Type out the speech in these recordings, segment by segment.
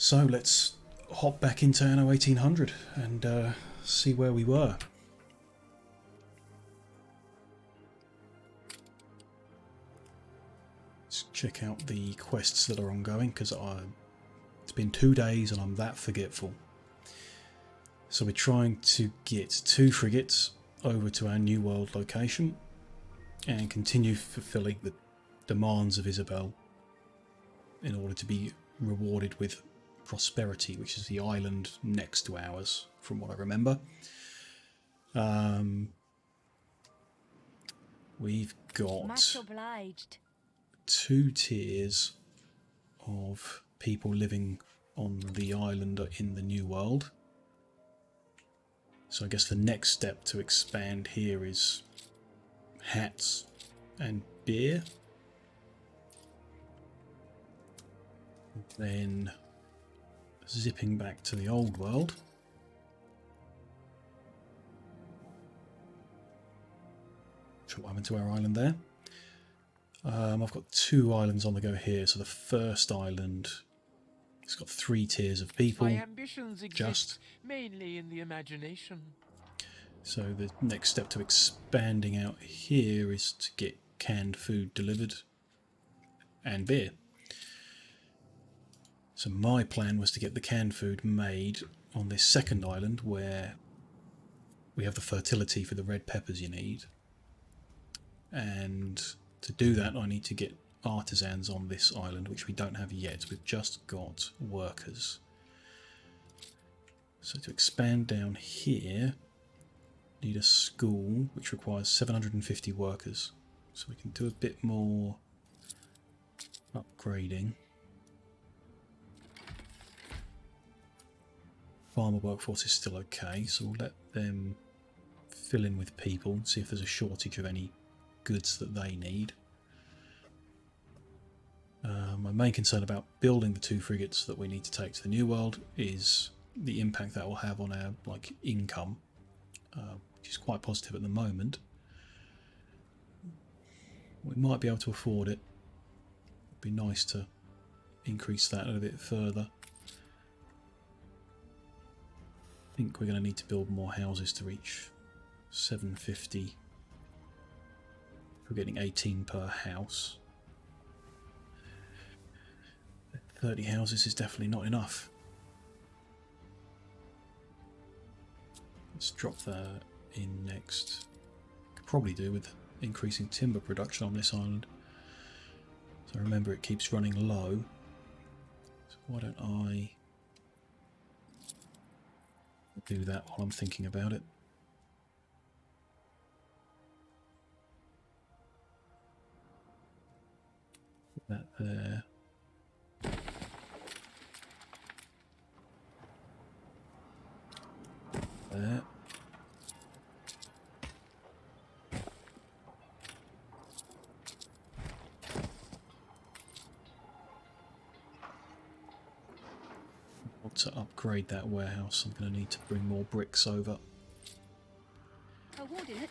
So let's hop back into Anno 1800 and see where we were. Let's check out the quests that are ongoing, because it's been 2 days and I'm that forgetful. So we're trying to get 2 frigates over to our New World location and continue fulfilling the demands of Isabel in order to be rewarded with Prosperity, which is the island next to ours, from what I remember. We've got Much obliged. 2 tiers of people living on the island in the New World. So I guess the next step to expand here is hats and beer. Then zipping back to the old world. What happened to our island there? I've got 2 islands on the go here. So the first island, it's got 3 tiers of people. My ambitions exist mainly in the imagination. So the next step to expanding out here is to get canned food delivered and beer. So my plan was to get the canned food made on this second island where we have the fertility for the red peppers you need. And to do that I need to get artisans on this island, which we don't have yet. We've just got workers. So to expand down here, need a school which requires 750 workers. So we can do a bit more upgrading. Farmer workforce is still okay, so we'll let them fill in with people, see if there's a shortage of any goods that they need. My main concern about building the 2 frigates that we need to take to the New World is the impact that will have on our income, which is quite positive at the moment. We might be able to afford it. It'd be nice to increase that a bit further. I think we're going to need to build more houses to reach 750. We're getting 18 per house. 30 houses is definitely not enough. Let's drop that in next. Could probably do with increasing timber production on this island. So remember, it keeps running low. So why don't I do that while I'm thinking about it? Put that there. There. To upgrade that warehouse, I'm going to need to bring more bricks over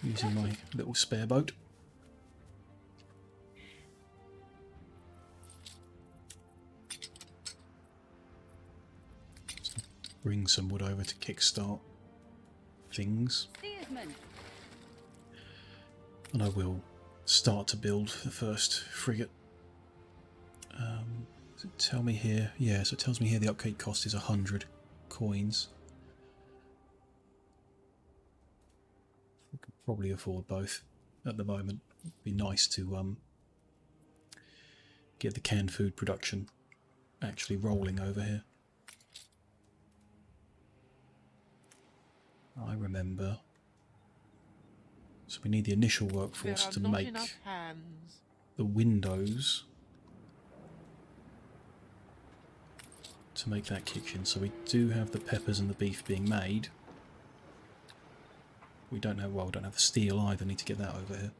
using my little spare boat. So bring some wood over to kickstart things, and I will start to build the first frigate. Does it tell me here? Yeah, so it tells me here the upkeep cost is 100 coins. We can probably afford both at the moment. It'd be nice to get the canned food production actually rolling over here. I remember. So we need the initial workforce to make the windows to make that kitchen. So we do have the peppers and the beef being made. We don't have, well, we don't have the steel either. Need to get that over here.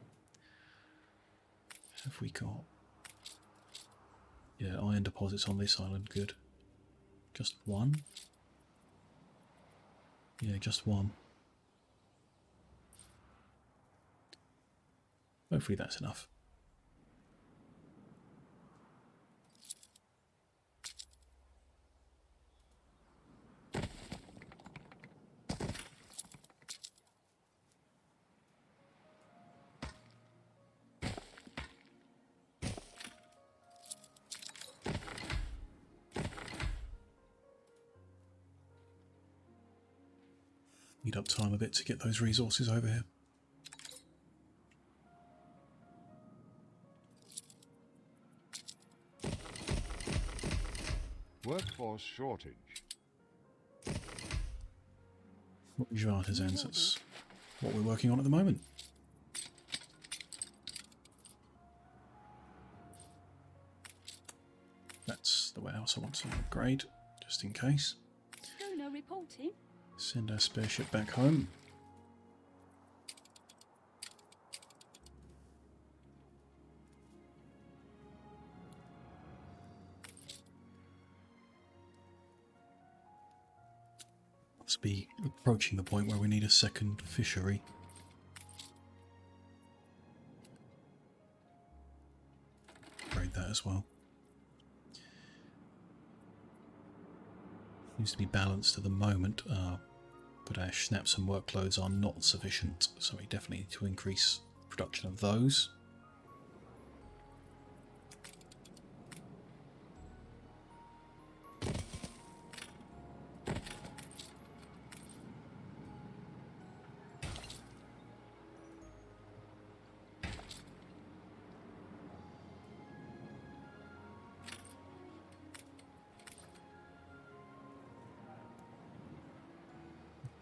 Have we got? Yeah, iron deposits on this island. Good. Just one? Yeah, just one. Hopefully that's enough. Need up time a bit to get those resources over here. Workforce shortage. What artisans? That's what we're working on at the moment. That's the warehouse I want to upgrade, just in case. Schooner reporting. Send our spare ship back home. Must be approaching the point where we need a second fishery. Upgrade that as well. Seems to be balanced at the moment, but our snaps and workloads are not sufficient, so we definitely need to increase production of those.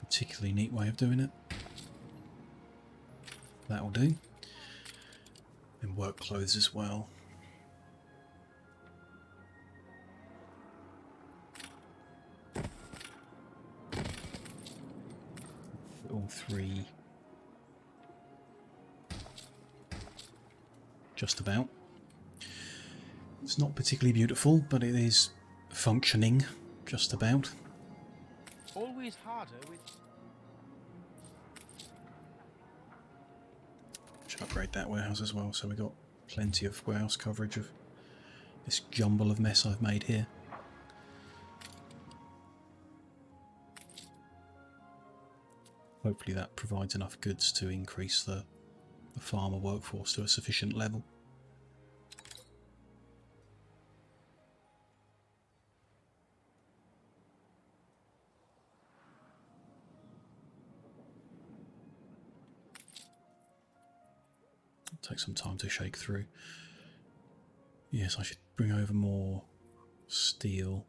Particularly neat way of doing it. That'll do. And work clothes as well. All three. Just about. It's not particularly beautiful, but it is functioning just about. Always harder with... Should upgrade that warehouse as well, so we got plenty of warehouse coverage of this jumble of mess I've made here. Hopefully that provides enough goods to increase the farmer workforce to a sufficient level. Take some time to shake through. Yes, I should bring over more steel.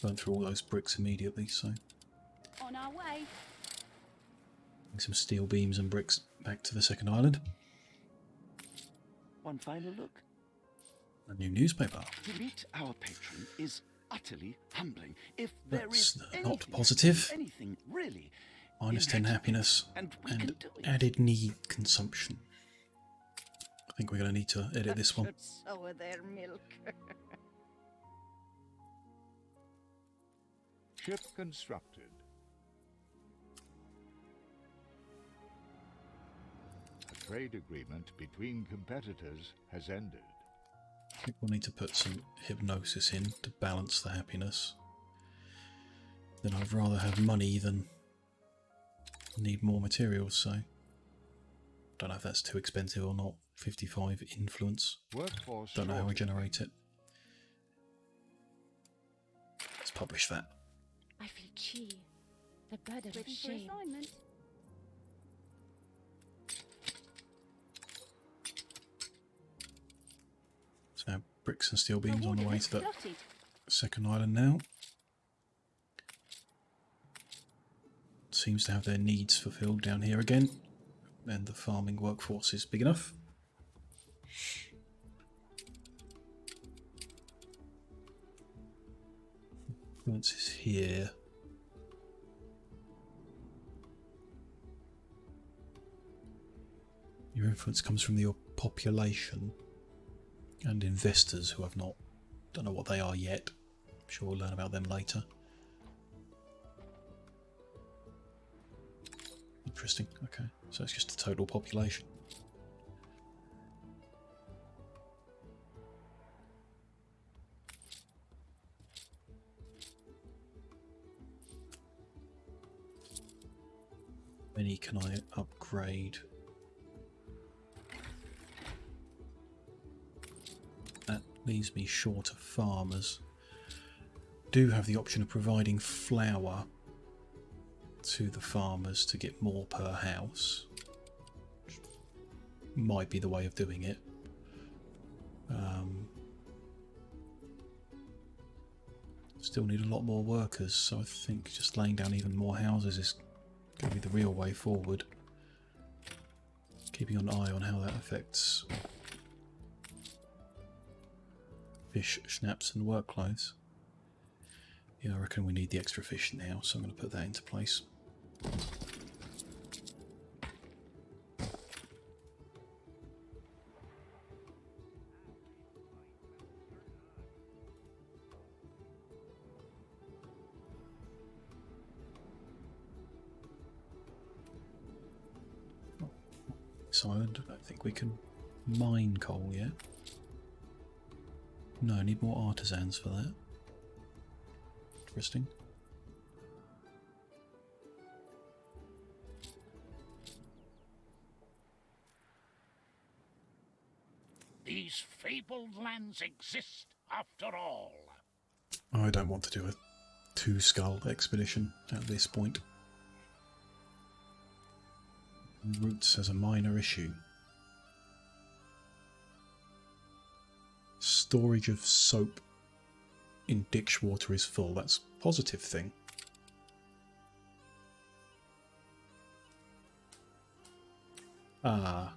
Burn through all those bricks immediately, so On our way. bring some steel beams and bricks back to the second island. One final look. A new newspaper. To meet our patron is utterly humbling. If there That's is not anything, positive. anything really, Minus 10 happiness and we and can do it. added need consumption. I think we're going to need to edit this one. Should sour their milk. Ship constructed. A trade agreement between competitors has ended. I think we'll need to put some hypnosis in to balance the happiness. Then I'd rather have money than need more materials, so don't know if that's too expensive or not. 55 influence. Workforce Don't know how we shortage. generate it. Let's publish that. I feel chi, the burden of Ready for shame. assignment. So now bricks and steel beams on the way to the Plotted. second island now. Seems to have their needs fulfilled down here again, and the farming workforce is big enough. Influence is here. Your influence comes from your population and investors who have not, don't know what they are yet. I'm sure we'll learn about them later. Interesting, okay. So it's just the total population. Many can I upgrade? That leaves me short of farmers. Do have the option of providing flour to the farmers to get more per house. Which might be the way of doing it. Still need a lot more workers, so I think just laying down even more houses is going to be the real way forward. Keeping an eye on how that affects fish, schnapps and work clothes. Yeah, I reckon we need the extra fish now, so I'm going to put that into place. This island, I don't think we can mine coal yet. No, I need more artisans for that. Interesting. These fabled lands exist after all. I don't want to do a two-skull expedition at this point. Roots has a minor issue. Storage of soap in ditch water is full. That's a positive thing. Ah.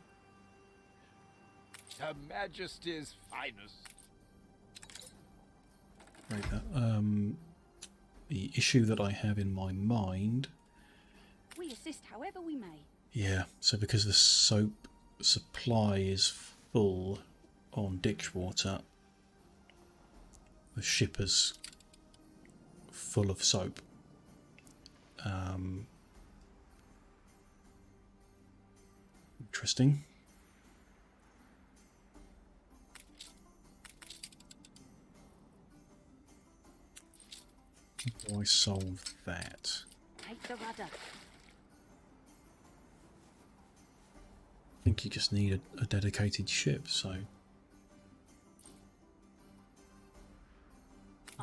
Her Majesty's finest. Right, the issue that I have in my mind... We assist however we may. Yeah, so because the soap supply is full on ditch water, the ship is full of soap. Interesting. How do I solve that? Take the rudder. I think you just need a dedicated ship, so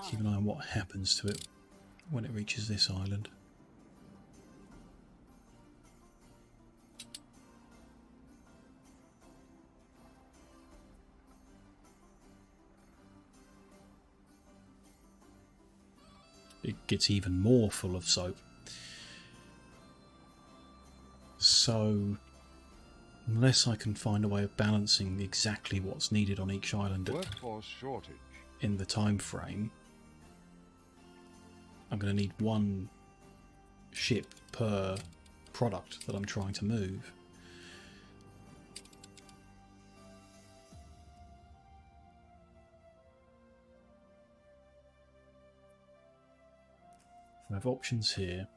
keep an eye on what happens to it when it reaches this island. It gets even more full of soap. So unless I can find a way of balancing exactly what's needed on each island Workforce shortage. in the time frame, I'm going to need one ship per product that I'm trying to move. I have options here.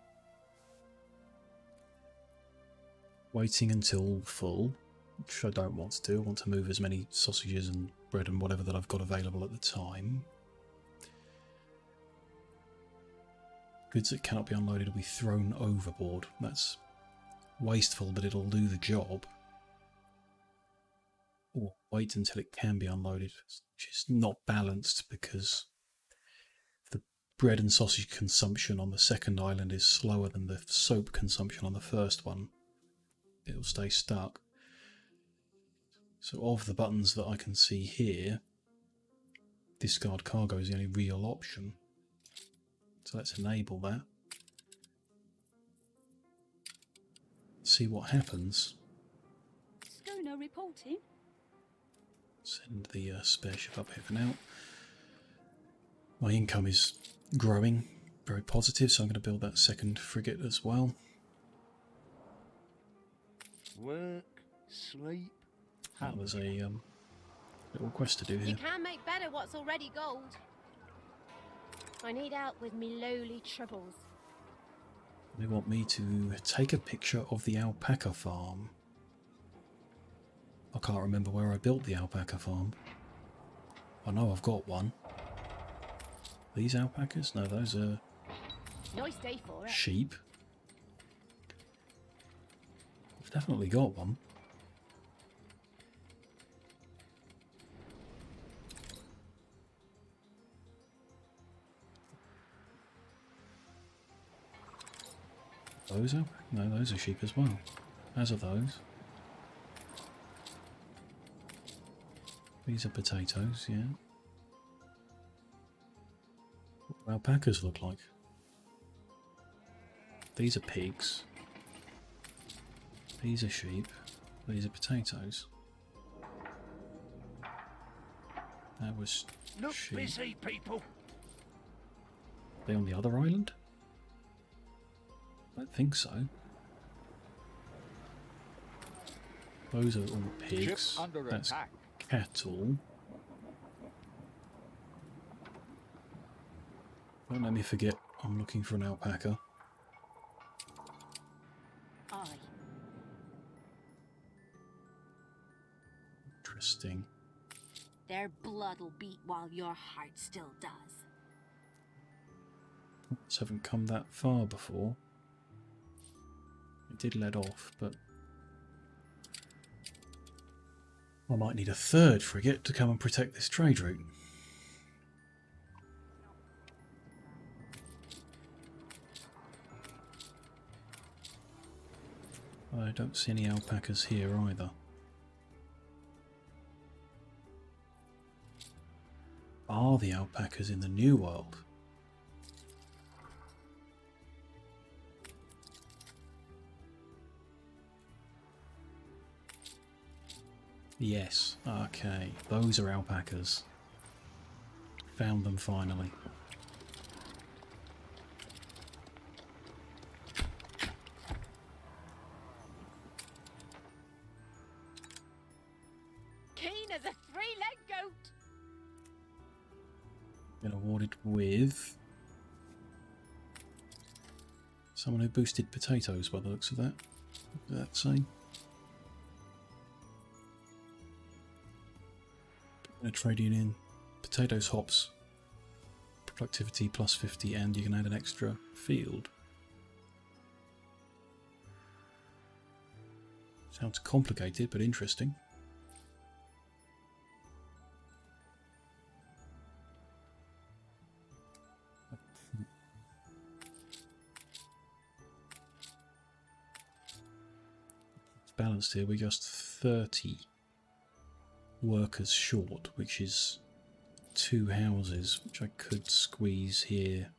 Waiting until full, which I don't want to do. I want to move as many sausages and bread and whatever that I've got available at the time. Goods that cannot be unloaded will be thrown overboard. That's wasteful, but it'll do the job. Or wait until it can be unloaded, which is not balanced because the bread and sausage consumption on the second island is slower than the soap consumption on the first one. It'll stay stuck. So of the buttons that I can see here, discard cargo is the only real option. So let's enable that. See what happens. Schooner reporting. Send the spare ship up here for now. My income is growing, very positive, so I'm going to build that second frigate as well. Work, sleep, That was a little quest to do here. You can make better what's already gold. I need help with me lowly troubles. They want me to take a picture of the alpaca farm. I can't remember where I built the alpaca farm. I know I've got one. These alpacas? No, those are Nice day for it. sheep. I've definitely got one. Those are? No, those are sheep as well. As are those. These are potatoes, yeah. What do alpacas look like? These are pigs. These are sheep. These are potatoes. That was Look sheep. busy, people. Are they on the other island? I don't think so. Those are all pigs. Ship under That's attack. cattle. Don't let me forget I'm looking for an alpaca. Aye. Interesting. Their blood'll beat while your heart still does. Just haven't come that far before. It did let off, but I might need a third frigate to come and protect this trade route. I don't see any alpacas here either. Are the alpacas in the New World? Yes, okay, those are alpacas. Found them finally. Keen as a three-legged goat. Been awarded with someone who boosted potatoes by the looks of that. What did that say? In a trade union, potatoes, hops, productivity plus 50, and you can add an extra field. Sounds complicated, but interesting. It's balanced here, we're just 30 workers short, which is 2 houses, which I could squeeze here,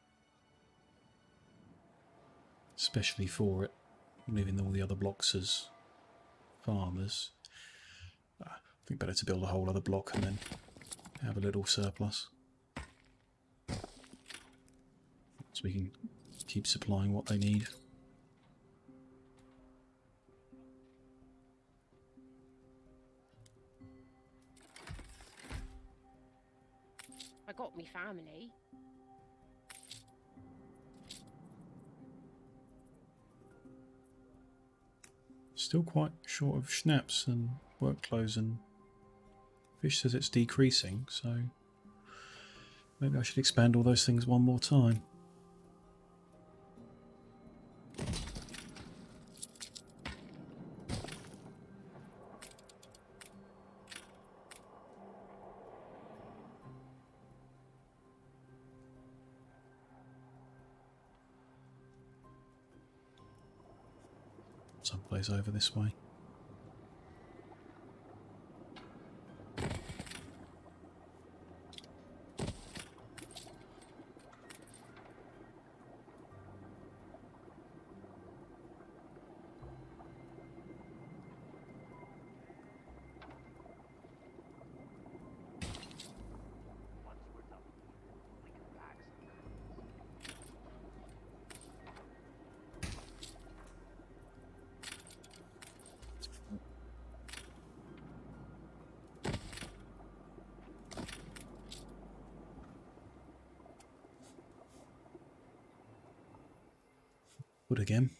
especially for it, leaving all the other blocks as farmers. I think better to build a whole other block and then have a little surplus, so we can keep supplying what they need. I got me family. Still quite short of schnapps and work clothes, and Fish says it's decreasing, so maybe I should expand all those things one more time. Someplace over this way. Wood again.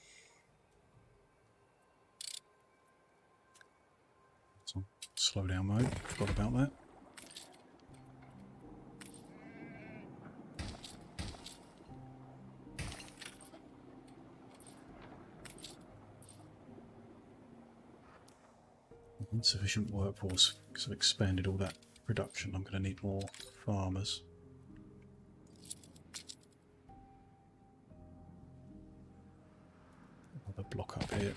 So, slow down mode, forgot about that. Insufficient workforce because I've expanded all that production. I'm going to need more farmers. block up here.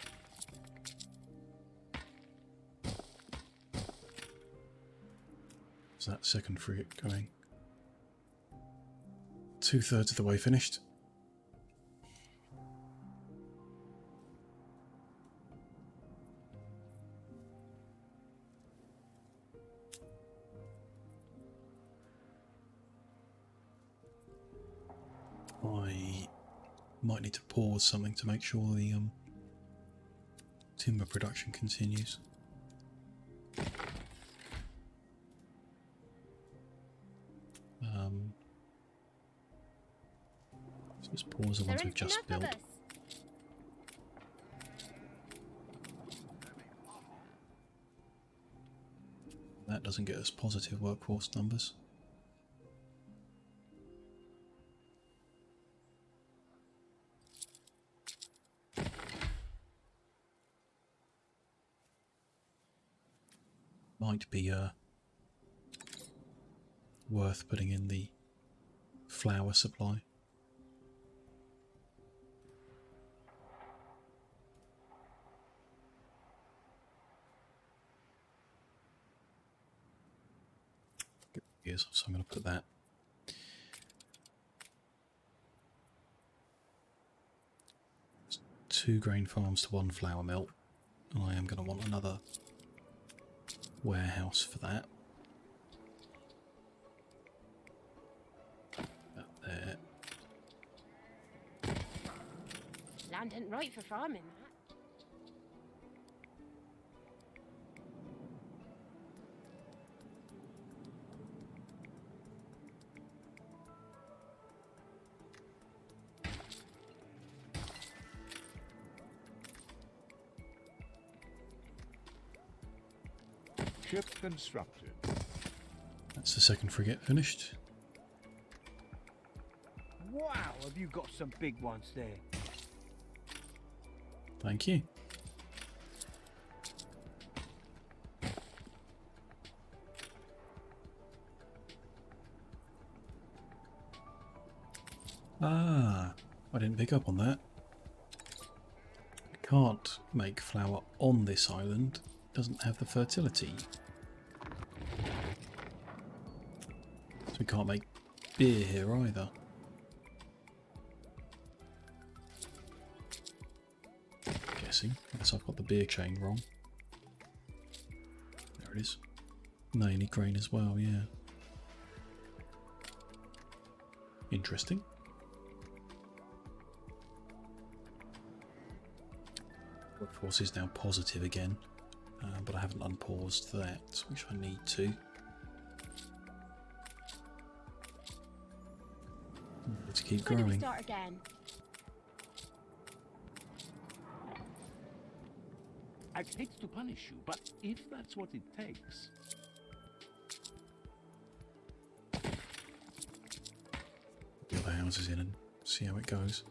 Is that second frigate going? 2/3 of the way finished. I might need to pause something to make sure the timber production continues. So just pause the ones we've just built. That doesn't get us positive workforce numbers. Might be worth putting in the flour supply. Yes, so I'm going to put that. It's 2 grain farms to 1 flour mill, and I am going to want another warehouse for that. That there. Land ain't right for farming, that. Ship constructed. That's the second frigate finished. Wow, have you got some big ones there? Thank you. Ah, I didn't pick up on that. Can't make flour on this island. Doesn't have the fertility. So we can't make beer here either. Guessing. Unless I've got the beer chain wrong. There it is. No, you need grain as well, yeah. Interesting. Workforce is now positive again. But I haven't unpaused that, which I need to. Let's keep growing. Start again. I'd hate to punish you, but if that's what it takes... Get the houses in and see how it goes.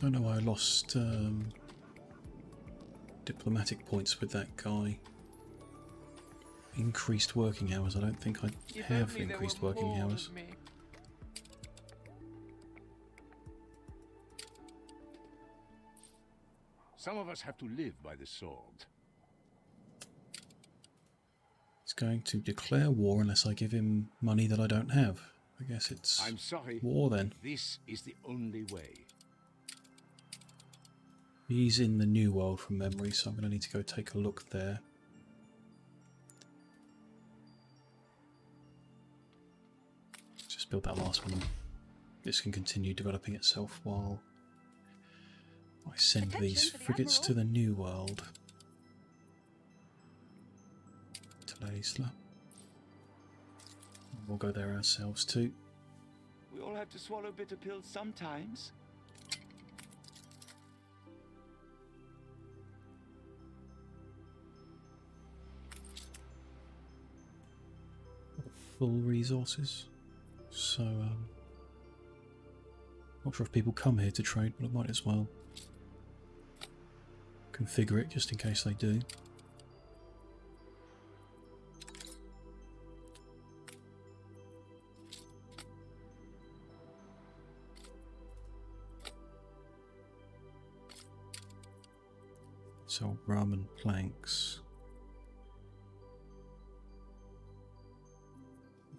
Oh no, I lost diplomatic points with that guy. Increased working hours. I don't think I have increased working hours. Some of us have to live by the sword. He's going to declare war unless I give him money that I don't have. I guess it's I'm sorry. War then. This is the only way. He's in the New World from memory, so I'm going to need to go take a look there. Just build that last one. This can continue developing itself while I send these frigates to the New World. To Laisla. We'll go there ourselves too. We all have to swallow bitter pills sometimes. Full resources, so not sure if people come here to trade, but I might as well configure it just in case they do. So rum and planks.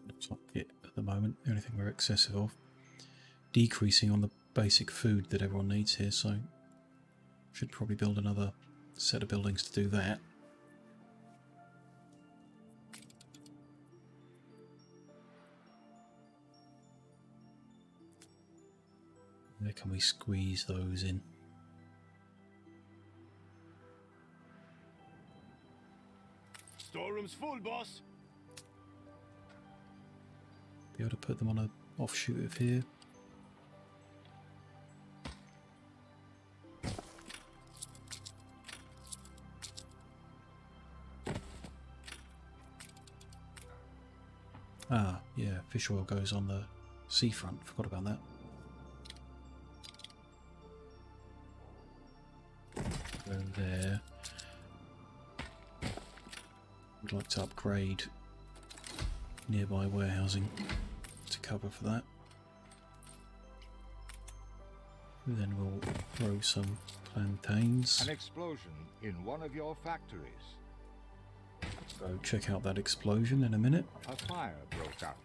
Looks like it at the moment. The only thing we're excessive of. Decreasing on the basic food that everyone needs here, so should probably build another set of buildings to do that. Where can we squeeze those in? Storeroom's full, boss. Be able to put them on a offshoot of here. Ah, yeah, fish oil goes on the seafront. Forgot about that. Go there. Would like to upgrade nearby warehousing to cover for that. Then we'll grow some plantains. An explosion in one of your factories. Go check out that explosion in a minute. A fire broke out.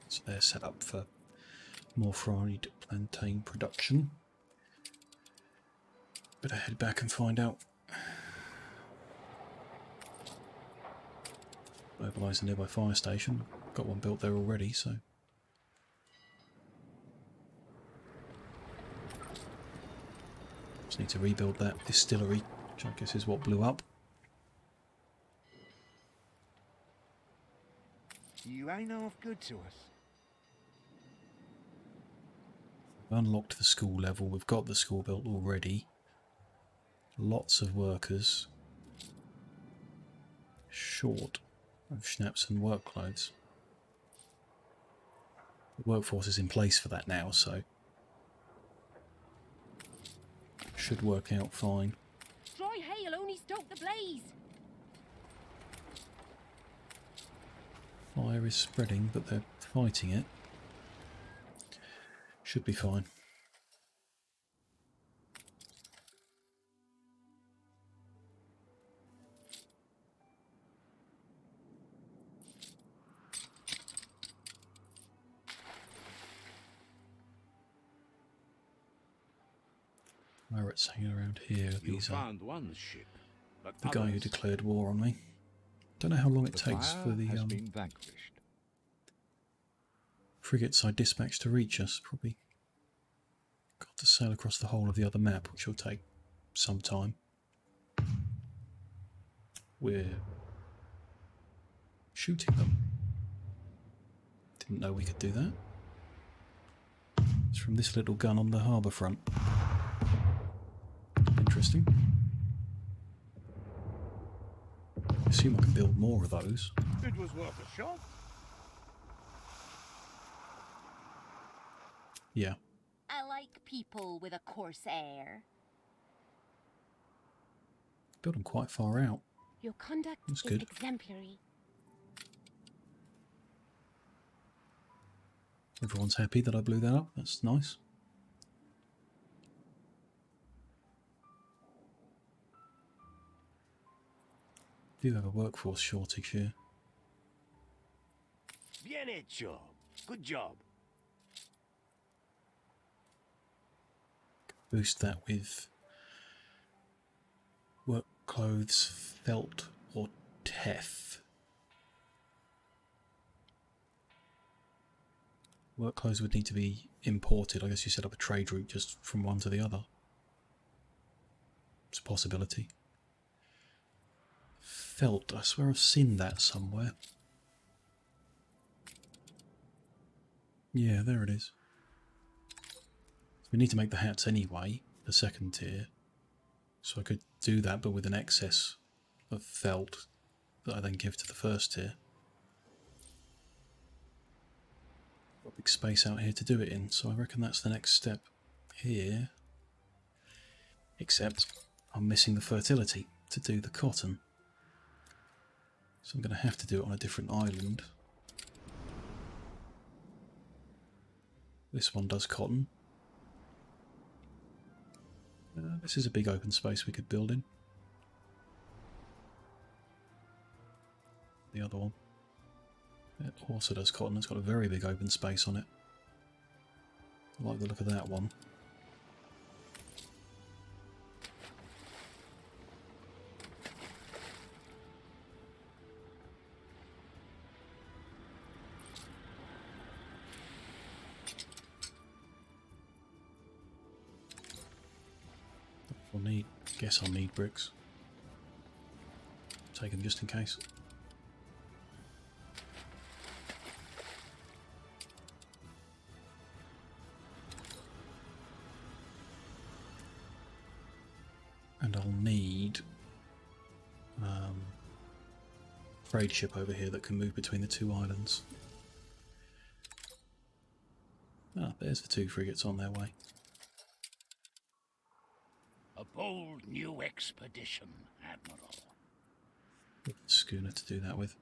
So they're set up for more fried plantain production. Better head back and find out. Mobilise the nearby fire station. Got one built there already, so. Just need to rebuild that distillery, which I guess is what blew up. You ain't half good to us. We've unlocked the school level. We've got the school built already. Lots of workers. Short of schnapps and work clothes. The workforce is in place for that now, so should work out fine. Dry hail only stoke the blaze. Fire is spreading, but they're fighting it. Should be fine. Pirates hanging around here. You These are found one ship, but the guy who others- declared war on me. Don't know how long it The takes fire for the has been vanquished. frigates I dispatched to reach us. Probably got to sail across the whole of the other map, which will take some time. We're shooting them. Didn't know we could do that. It's from this little gun on the harbour front. Interesting. I assume I can build more of those. It was worth a shot. Yeah. I like people with a coarse air. Build them quite far out. Your conduct That's is good. exemplary. Everyone's happy that I blew that up. That's nice. Do have a workforce shortage here. Bien hecho. Good job. Boost that with work clothes, felt, or teff. Work clothes would need to be imported. I guess you set up a trade route just from one to the other. It's a possibility. Felt, I swear I've seen that somewhere. Yeah, there it is. We need to make the hats anyway, the second tier. So I could do that, but with an excess of felt that I then give to the first tier. Got a big space out here to do it in, so I reckon that's the next step here. Except I'm missing the fertility to do the cotton. So I'm going to have to do it on a different island. This one does cotton. This is a big open space we could build in. The other one. It also does cotton. It's got a very big open space on it. I like the look of that one. Guess I'll need bricks. Take them just in case. And I'll need trade ship over here that can move between the two islands. Ah, there's the 2 frigates on their way. A bold new expedition, Admiral. Schooner to do that with.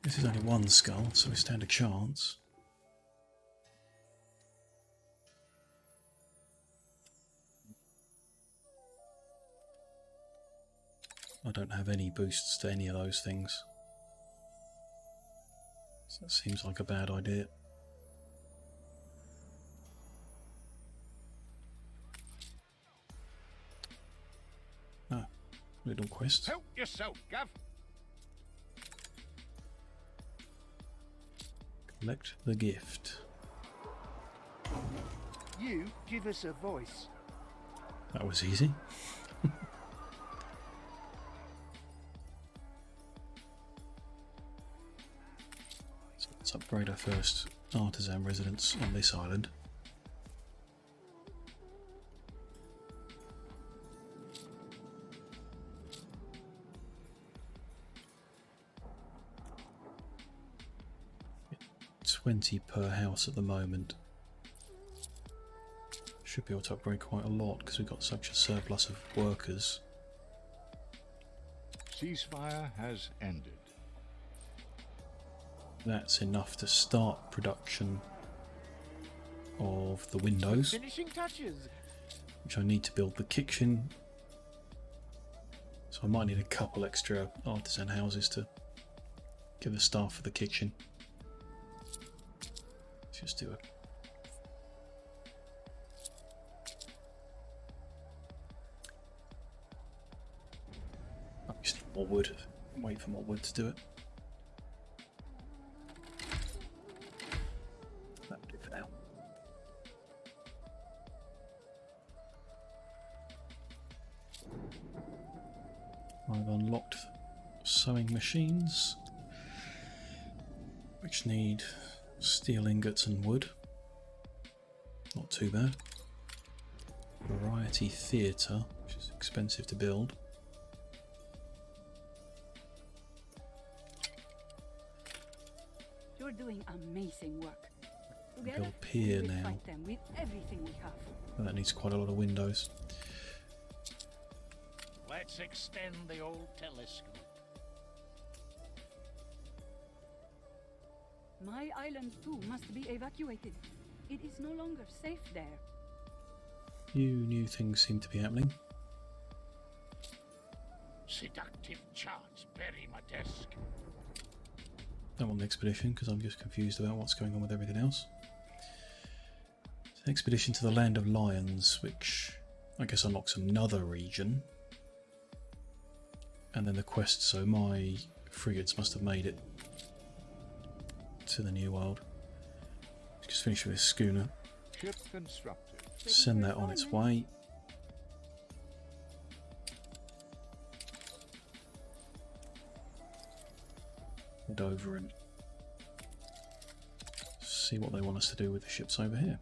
This is only 1 skull, so we stand a chance. I don't have any boosts to any of those things. So that seems like a bad idea. Ah, little quest. Help yourself, Gav. Collect the gift. You give us a voice. That was easy. So let's upgrade our first artisan residence on this island. $20 per house at the moment. Should be able to upgrade quite a lot because we've got such a surplus of workers. Ceasefire has ended. That's enough to start production of the windows, Finishing touches. which I need to build the kitchen. So I might need a couple extra artisan houses to give the staff for the kitchen. Let's just do a just need more wood. Wait for more wood to do it. That'll do for now. I've unlocked sewing machines, which need steel ingots and wood. Not too bad. Variety theatre, which is expensive to build. You're doing amazing work. Together, Build pier we will now. fight them with everything we have. And that needs quite a lot of windows. Let's extend the old telescope. My island too must be evacuated. It is no longer safe there. Few new things seem to be happening. Seductive charts bury my desk. Don't want the expedition because I'm just confused about what's going on with everything else. It's an expedition to the Land of Lions, which I guess unlocks another region. And then the quest, so my frigates must have made it to the New World. Just finish with this schooner. Ship constructed. Send that on its way. Head over and see what they want us to do with the ships over here.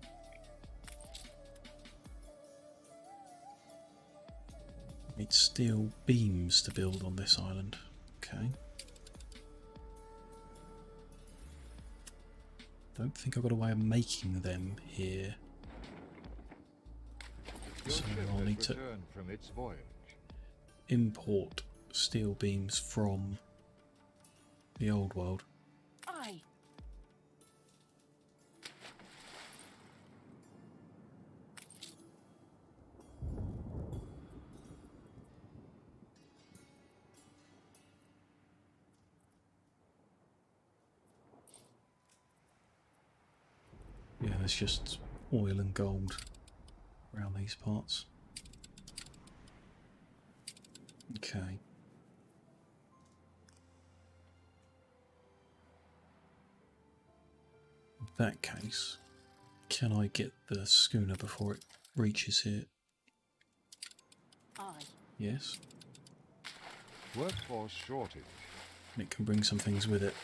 steel beams to build on this island. Okay. Don't think I've got a way of making them here. Your So ship I'll has need to returned from its voyage. import steel beams from the old world. Aye. Yeah, there's just oil and gold around these parts. Okay. In that case, can I get the schooner before it reaches here? Aye. Yes. Workforce shortage. And it can bring some things with it.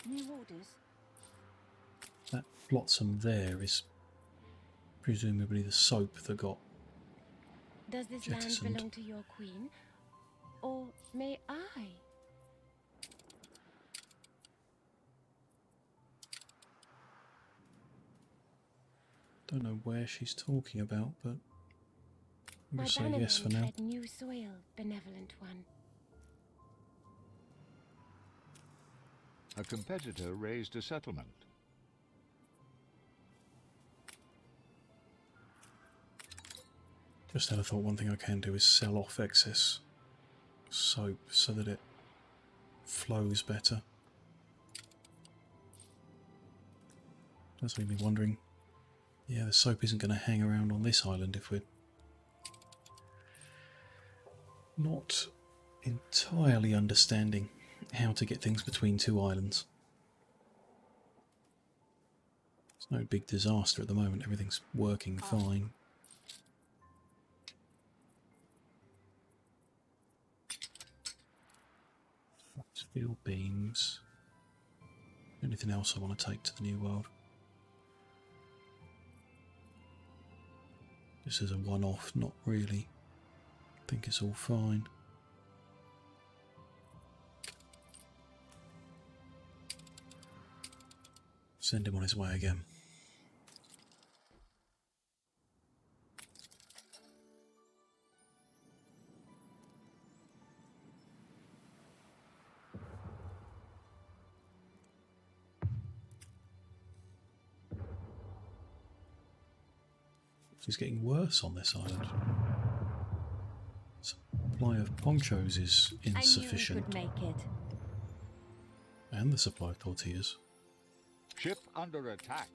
New orders. That flotsam there is presumably the soap that got Does this jettisoned. land belong to your queen? Or may I? Don't know where she's talking about, but I'm My going to say yes for bannermen now. tread new soil, benevolent one. A competitor raised a settlement. Just had a thought, one thing I can do is sell off excess soap so that it flows better. Does leave me wondering. Yeah, the soap isn't going to hang around on this island if we're not entirely understanding how to get things between two islands. It's no big disaster at the moment, everything's working fine. Steel beams. Anything else I want to take to the new world? This is a one-off, not really. I think it's all fine. Send him on his way again. It's getting worse on this island. Supply of ponchos is insufficient. I knew we could make it. And the supply of tortillas. Ship under attack.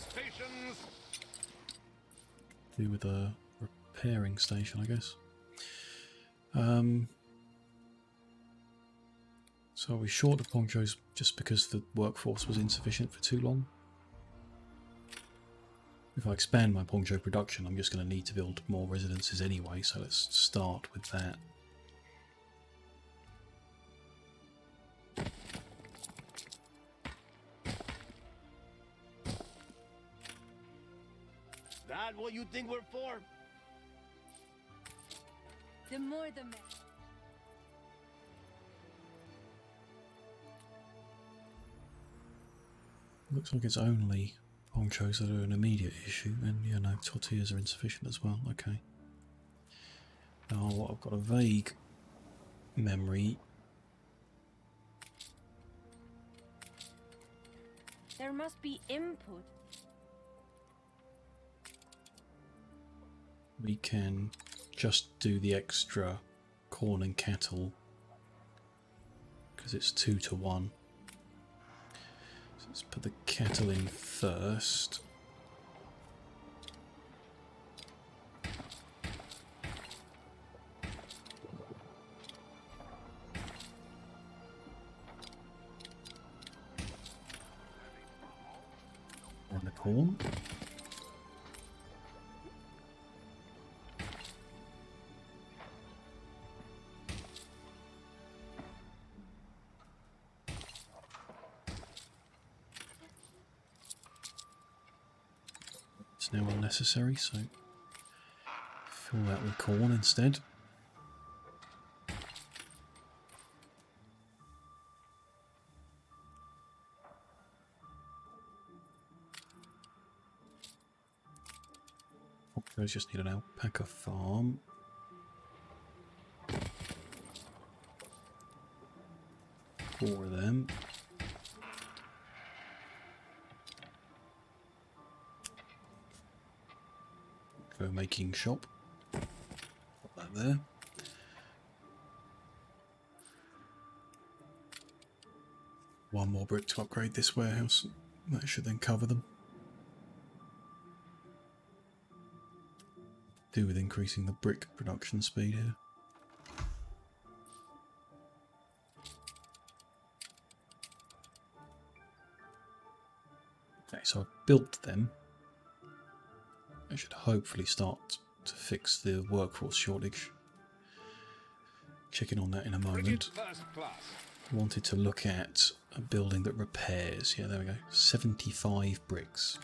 Stations! Do with a repairing station, I guess. So are we short of ponchos just because the workforce was insufficient for too long? If I expand my poncho production, I'm just going to need to build more residences anyway, so let's start with that. That what you think we're for? The more the merrier. Looks like it's only ponchos that are an immediate issue, and you know, tortillas are insufficient as well. Okay. Now I've got a vague memory. There must be input. We can just do the extra corn and cattle because it's 2 to 1. So let's put the cattle in first. And the corn. is now unnecessary, so fill that with corn instead. Those just need an alpaca farm. Four of them. Go making shop. Put that there. One more brick to upgrade this warehouse. That should then cover them. Do with increasing the brick production speed here. Okay, so I've built them. I should hopefully start to fix the workforce shortage. Checking on that in a moment. Wanted to look at a building that repairs. Yeah, there we go. 75 bricks.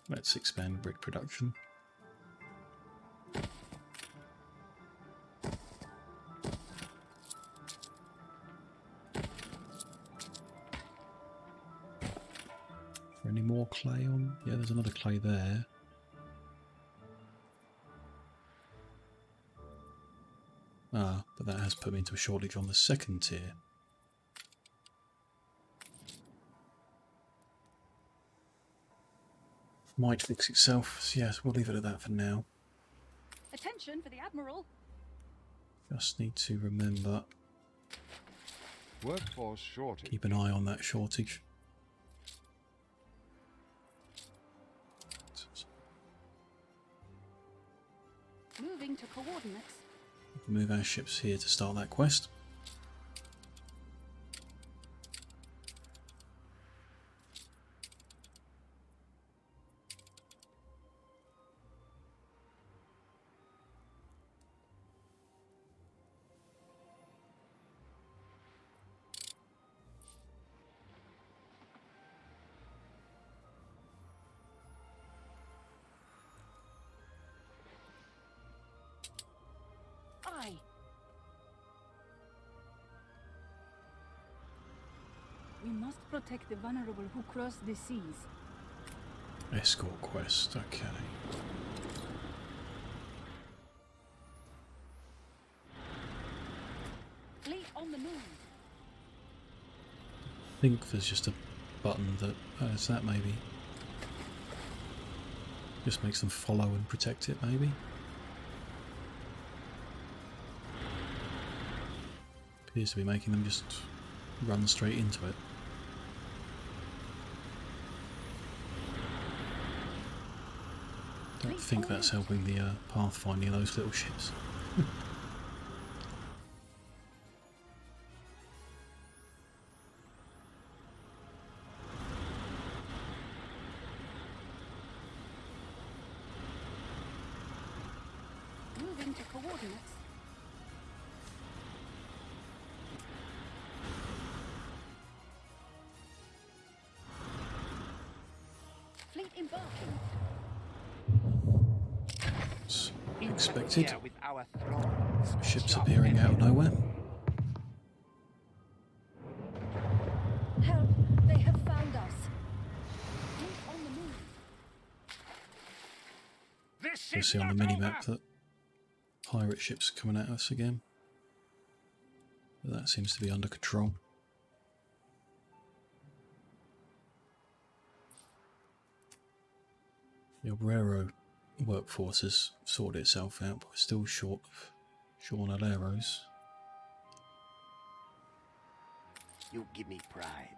Let's expand brick production. For any more clay on? Yeah, there's another clay there. Ah, but that has put me into a shortage on the second tier. Might fix itself. So yes, we'll leave it at that for now. Attention for the Admiral. Just need to remember. Workforce shortage. Keep an eye on that shortage. Moving to coordinates. Move our ships here to start that quest. Aye. We must protect the vulnerable who cross the seas. Escort quest, okay. Fleet on the move. I think there's just a button that is that maybe. Just makes them follow and protect it maybe. Appears to be making them just run straight into it. Don't think that's helping the pathfinding of those little ships. Moving to coordinates. Fleet embarking. It's expected. Here with our thrones. Ships appearing out of nowhere. Help! They have found us. Fleet on the move. This You is see on the not mini-map over. that pirate ships are coming at us again. But that seems to be under control. The obrero workforce has sorted itself out, but we're still short of Jornaleros. You give me pride.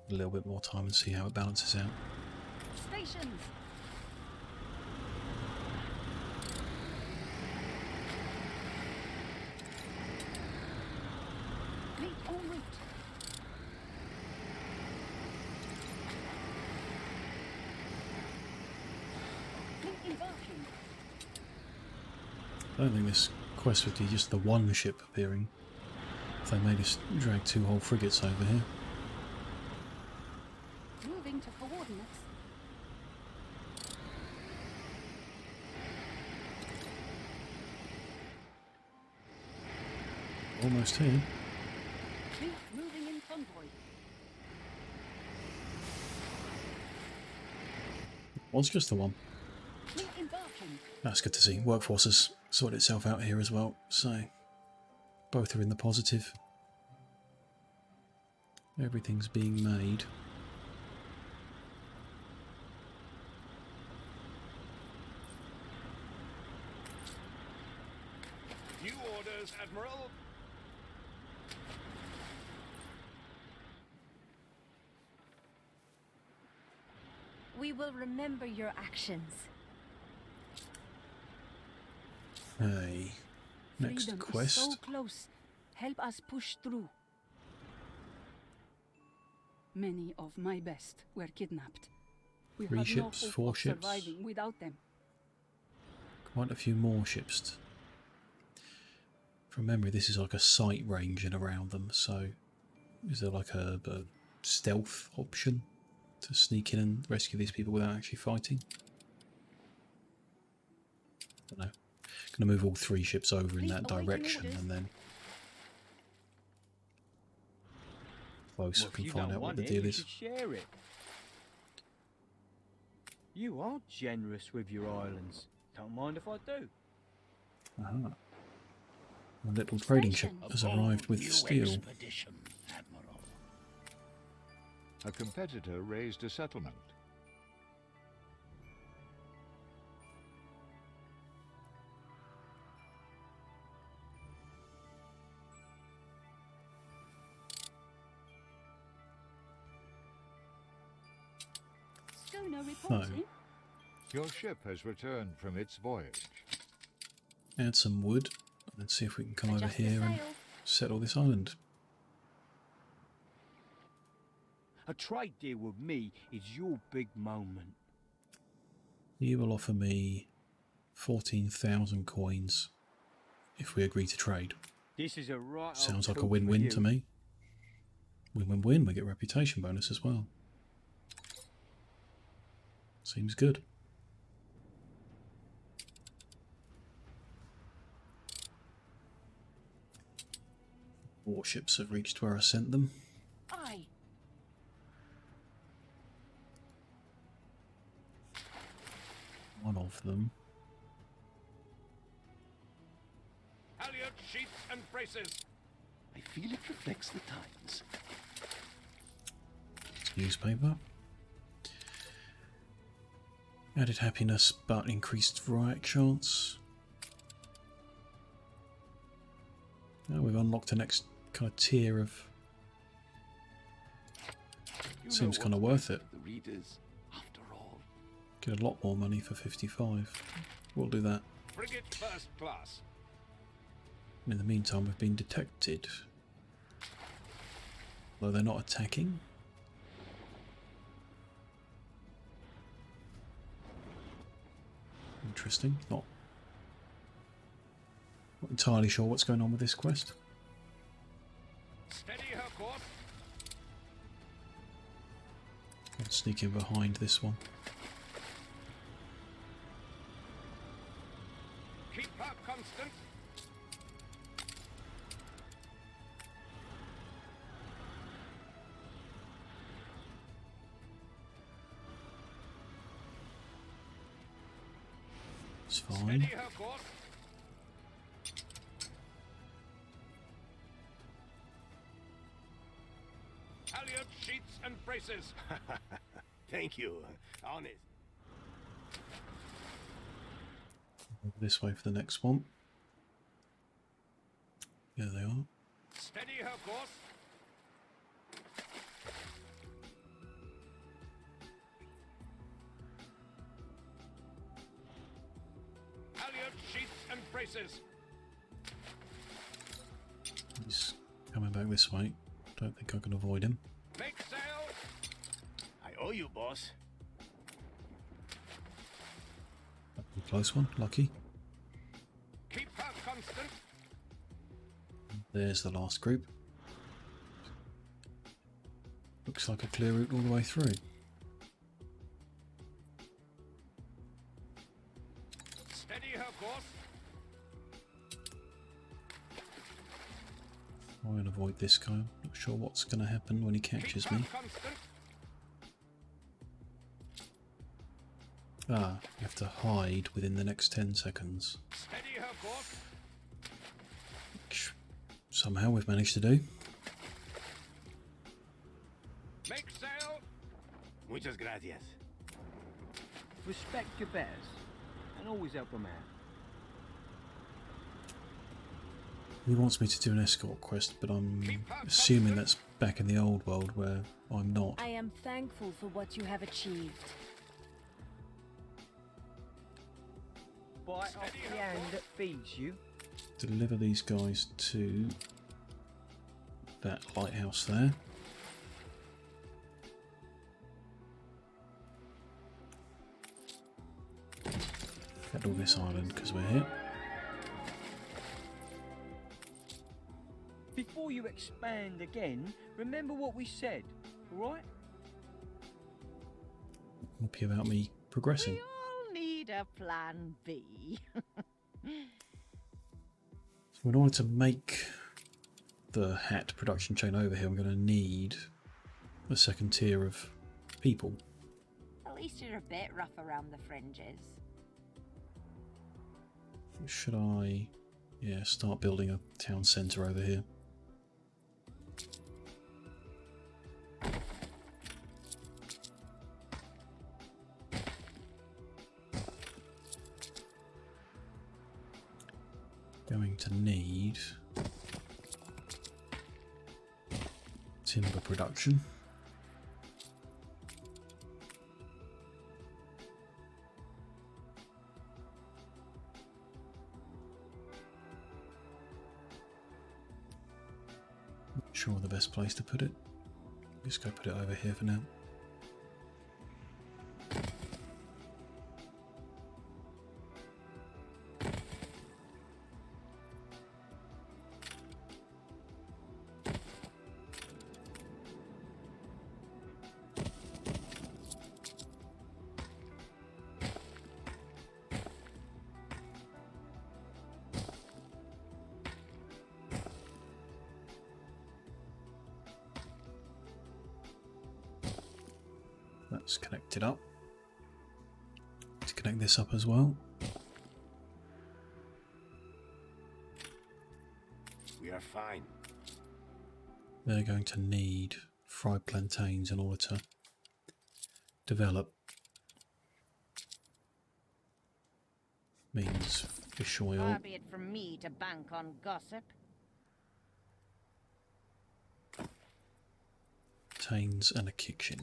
A little bit more time and see how it balances out. Stations. Fleet en route. Fleet embarking. I don't think this quest would be just the one ship appearing. If they made us drag 2 whole frigates over here. Moving to coordinates. Almost here. Fleet moving in convoy. Was just the one. Fleet embarking. That's good to see. Workforce has sorted itself out here as well, so both are in the positive. Everything's being made. New orders, Admiral. We will remember your actions. Hey, next Freedom quest. is so close. Help us push through. Many of my best were kidnapped. We 3 have ships, no hope 4 of ships. surviving without them. Quite a few more ships. From memory, this is like a sight ranging around them, so is there like a stealth option to sneak in and rescue these people without actually fighting? I don't know. Going to move all 3 ships over in that direction and then close so we can find out what the deal is. Share it. You are generous with your islands. Don't mind if I do. Aha. A little trading ship has arrived with steel. Admiral. A competitor raised a settlement. Schooner reporting. Your ship has returned from its voyage. Add some wood and see if we can come over Adjust the here and sail. settle this island. A trade deal with me is your big moment. You will offer me 14,000 coins if we agree to trade. This is a right. Sounds like a win-win to me. Win-win-win, we get reputation bonus as well. Seems good. Warships have reached where I sent them. Aye. One of them. Halyard, sheets, and braces. I feel it reflects the times. Newspaper. Added happiness but increased riot chance. Now we've unlocked the next kind of tier of... You Seems know kind of what's worth it. best for the readers, after all. Get a lot more money for 55. We'll do that. Frigate first class. And in the meantime we've been detected. Though they're not attacking. Interesting. Not entirely sure what's going on with this quest. Steady her course. I'll sneak in behind this one. Keep her constant. It's Steady fine. her course. Halyard, sheets, and braces. Thank you. Honest. This way for the next one. There they are. Steady her course. Halyard, sheets, and braces. He's coming back this way. Don't think I can avoid him. Make sail. I owe you, boss. A close one, lucky. Keep her constant. There's the last group. Looks like a clear route all the way through. Steady her course. Try and avoid this guy. Not sure what's going to happen when he catches me. Ah, you have to hide within the next 10 seconds. Steady her course. Which somehow we've managed to do. Make sail. Muchas gracias. Respect your betters, and always help them out. He wants me to do an escort quest, but I'm assuming that's back in the old world where I'm not. I am thankful for what you have achieved. Bite off the hand that feeds you. Deliver these guys to that lighthouse there. Settle this island because we're here. Before you expand again, remember what we said, alright? Happy about me progressing. We all need a plan B. So in order to make the hat production chain over here, I'm going to need a second tier of people. At least you're a bit rough around the fringes. Should I, start building a town centre over here? Going to need timber production. Not sure the best place to put it. Just go put it over here for now. That's connected up. Let's connect this up as well. We are fine. They're going to need fried plantains in order to develop. Means fish oil. Far be it from me to bank on gossip. Plantains and a kitchen.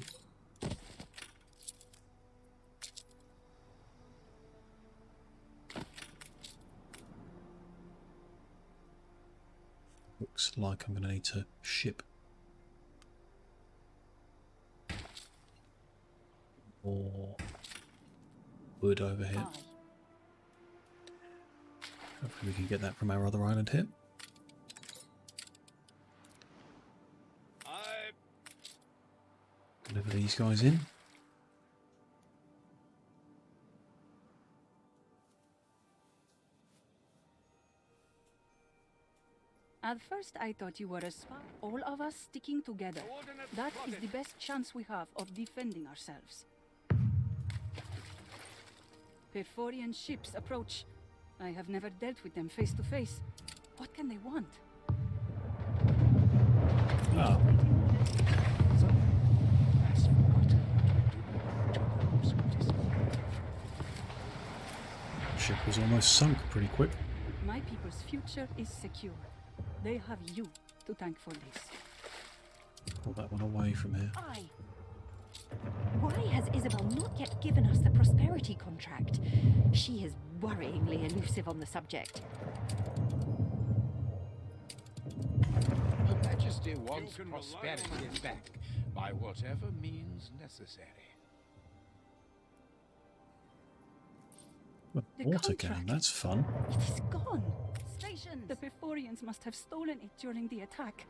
Looks like I'm going to need to ship more wood over here. Hopefully we can get that from our other island here. Deliver these guys in. At first I thought you were a spy. All of us sticking together. That is the best chance we have of defending ourselves. Perforian ships approach. I have never dealt with them face to face. What can they want? Oh. Ship was almost sunk pretty quick. My people's future is secure. They have you to thank for this. Pull that one away from here. Why has Isabel not yet given us the prosperity contract? She is worryingly elusive on the subject. Her Majesty wants prosperity back by whatever means necessary. A The water cannon, contract. that's fun. It is gone. Stations! The Perforians must have stolen it during the attack.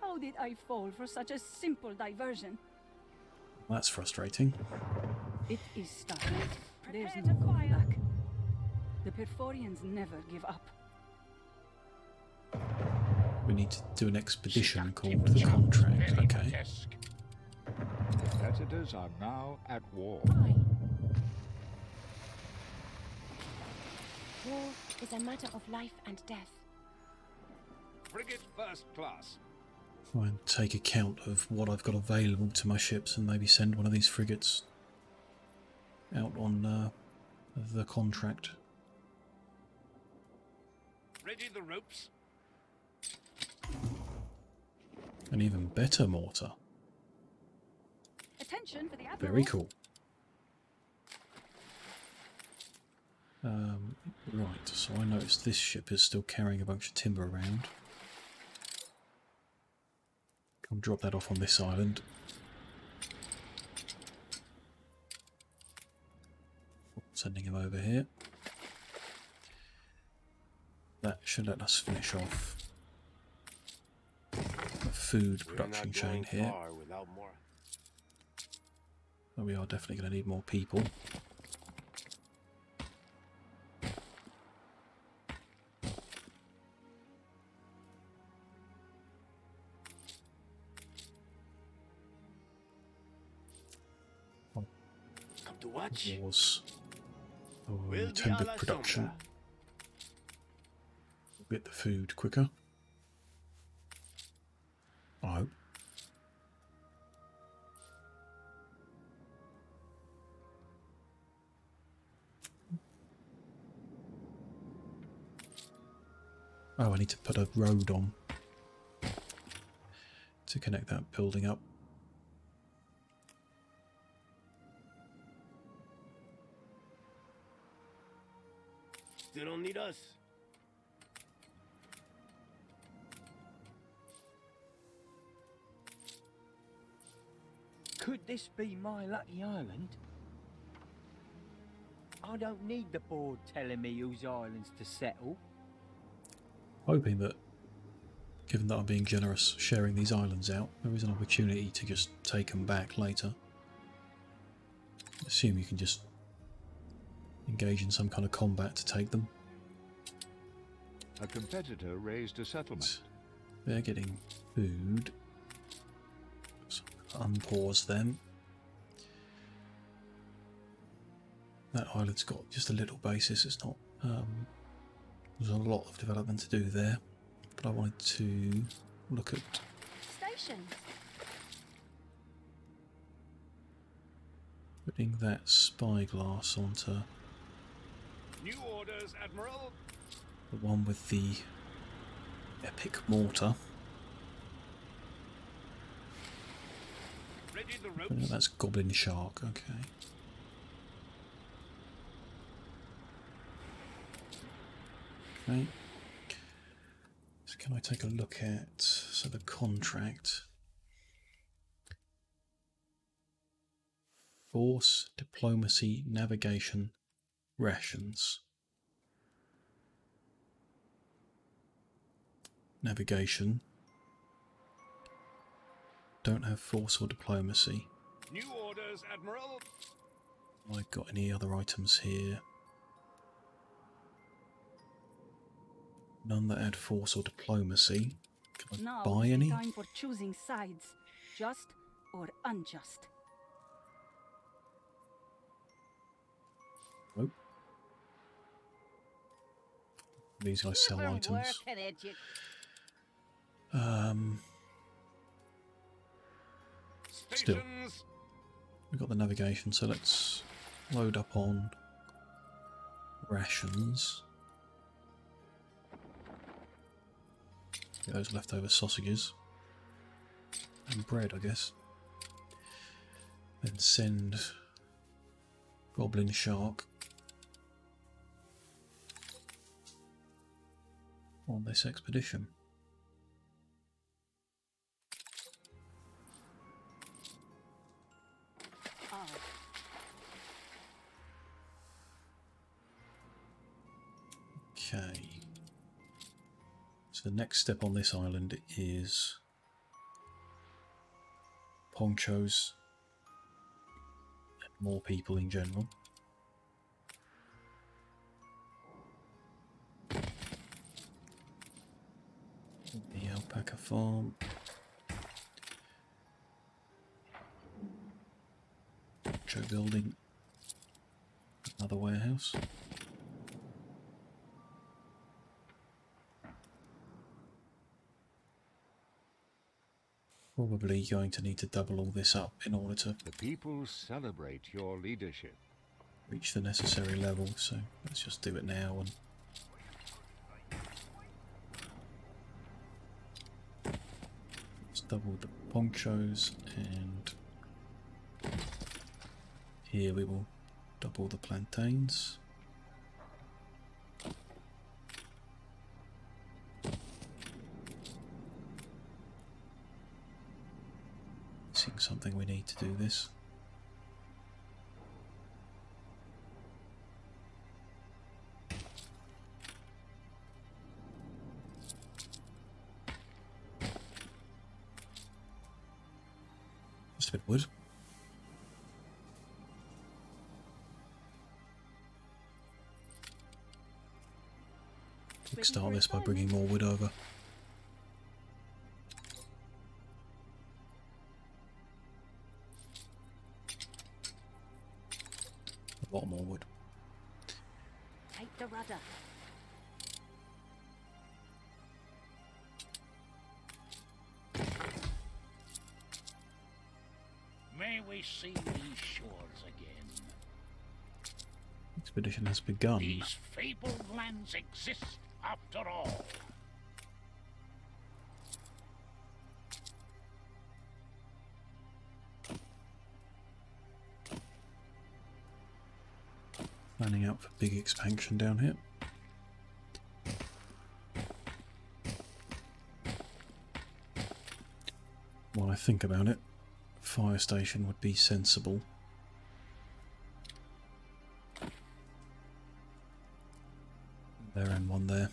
How did I fall for such a simple diversion? That's frustrating. It is starting. There's no going back. The Perforians never give up. We need to do an expedition called the Contract. Okay. Competitors are now at war. War is a matter of life and death. Frigate first class. Try and take account of what I've got available to my ships and maybe send one of these frigates out on the Contract. Ready the ropes. An even better mortar. Attention for the Admiral. Very cool. Right, so I noticed this ship is still carrying a bunch of timber around. I'll drop that off on this island. Sending him over here. That should let us finish off the food production chain here. But we are definitely going to need more people. Come to watch. Wars. We'll be Timber a la production. sombra. Get the food quicker. I hope. Oh, I need to put a road on to connect that building up. Still don't need us. Could this be my lucky island? I don't need the board telling me whose islands to settle. Hoping that, given that I'm being generous sharing these islands out, there is an opportunity to just take them back later. Assume you can just engage in some kind of combat to take them. A competitor raised a settlement. They're getting food. So unpause them. That island's got just a little basis. It's not. There's a lot of development to do there, but I wanted to look at Stations! putting that spyglass onto New orders, Admiral. the one with the epic mortar. Ready the Oh, ropes. that's Goblin Shark, okay. Okay. So can I take a look at the contract? Force, diplomacy, navigation, rations. Navigation. Don't have force or diplomacy. New orders, Admiral. Have I got any other items here? None that add force or diplomacy. Can I Now buy is the any? time for choosing sides, just or unjust. Nope. These guys sell Never items. working it, you Still, Stations. we've got the navigation, so let's load up on rations. Get those leftover sausages and bread, I guess. Then send Goblin Shark on this expedition. next step on this island is ponchos and more people in general. The alpaca farm. Poncho building. Another warehouse. Probably going to need to double all this up in order to The people celebrate your leadership. reach the necessary level, so let's just do it now. And let's double the ponchos, and here we will double the plantains. Missing something, we need to do this. Just a bit of wood. Start this by bringing more wood over. A lot more wood. Take the rudder. May we see these shores again. Expedition has begun. These fabled lands exist after all. Planning out for big expansion down here. While I think about it, fire station would be sensible. There and one there.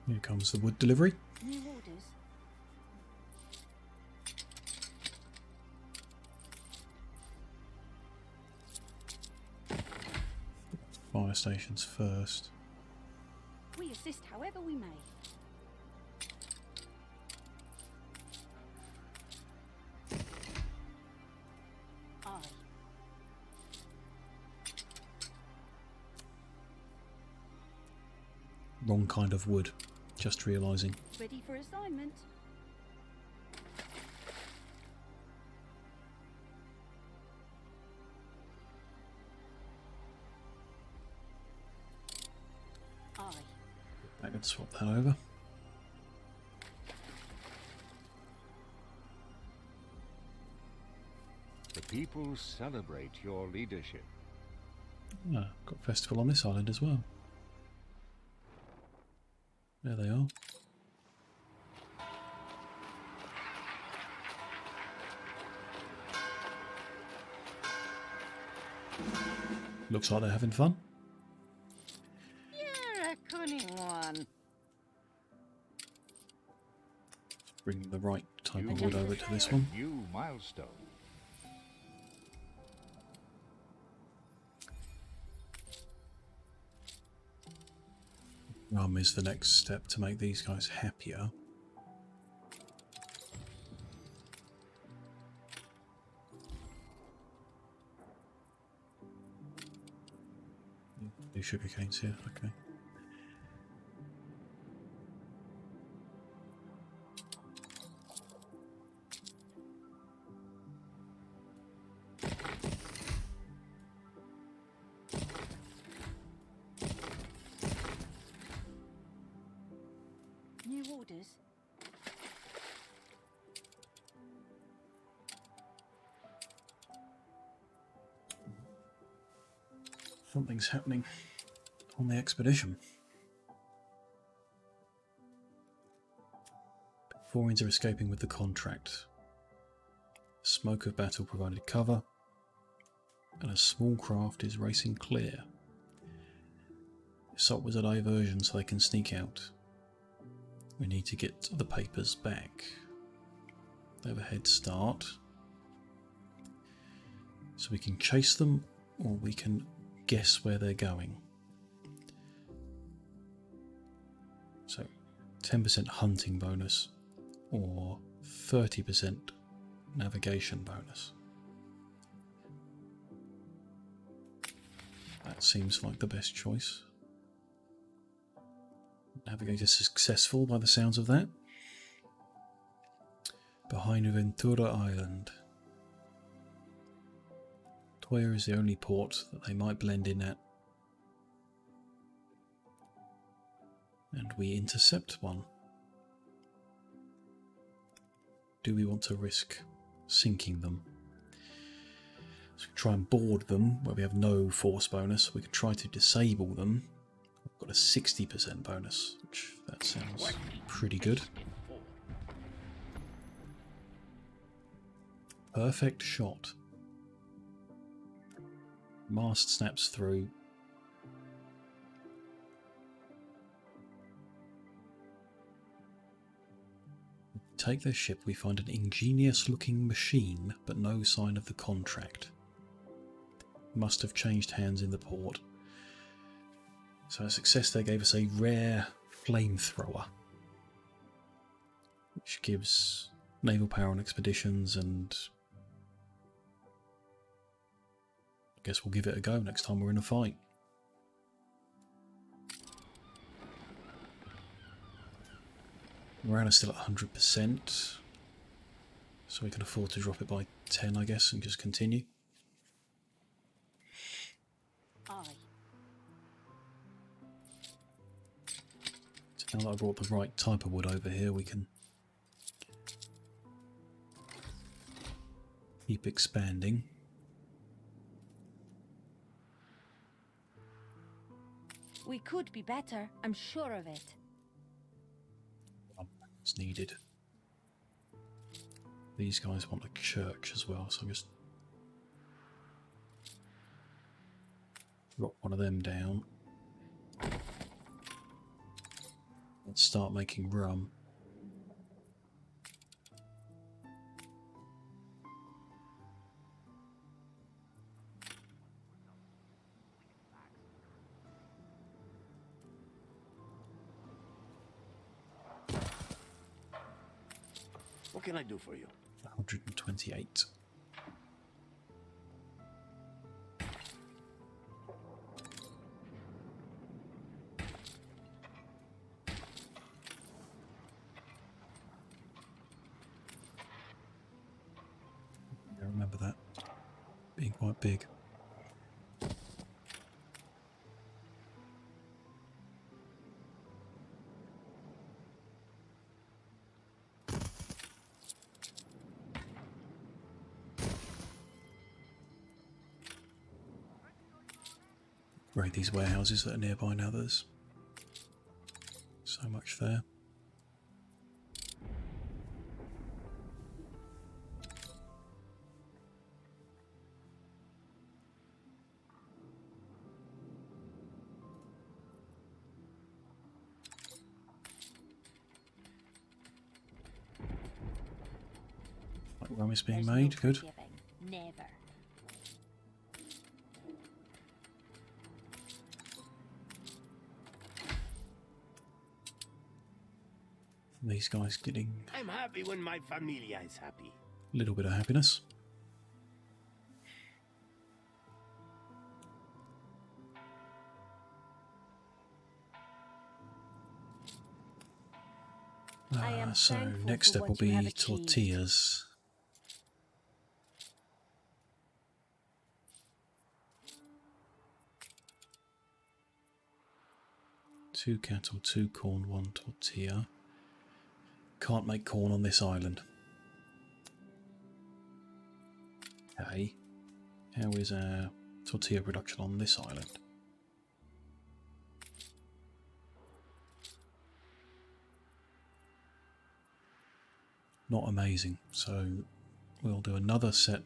Here comes the wood delivery. New orders. Fire stations first. We assist however we may. Aye. Wrong kind of wood. Just realising. Ready for assignment. Aye. I can swap that over. The people celebrate your leadership. Ah, got a festival on this island as well. There they are. Looks like they're having fun. You're a cunning one. Bring the right type You of wood over to this one. New milestone. Rum is the next step to make these guys happier. New sugar canes here, okay. New orders. Something's happening on the expedition. Foreigners are escaping with the contract. Smoke of battle provided cover. and a small craft is racing clear. Assault was a diversion so they can sneak out. We need to get the papers back. They have a head start. So we can chase them or we can guess where they're going. So 10% hunting bonus or 30% navigation bonus. That seems like the best choice. Navigator successful by the sounds of that. Behind Ventura Island. Toya is the only port that they might blend in at. And we intercept one. Do we want to risk sinking them? So we try and board them where we have no force bonus. We could try to disable them. We've got a 60% bonus, which that sounds pretty good. Perfect shot. Mast snaps through. Take their ship, we find an ingenious looking machine, but no sign of the contract. Must have changed hands in the port. So a success there gave us a rare flamethrower, which gives naval power on expeditions, and I guess we'll give it a go next time we're in a fight. Morale is still at 100%, so we can afford to drop it by 10, I guess, and just continue. Aye. So now that I brought the right type of wood over here, we can keep expanding. We could be better, I'm sure of it. It's needed. These guys want a church as well, so I'm just drop one of them down. Let's start making rum. What can I do for you? 128. I remember that being quite big. Raid these warehouses that are nearby now. There's so much there. Like rum is being made, good. Never. These guys getting I'm happy when my familia is happy. a little bit of happiness. So next step will be tortillas. Two cattle, 2 corn, 1 tortilla. Can't make corn on this island. Okay. How is our tortilla production on this island? Not amazing, so we'll do another set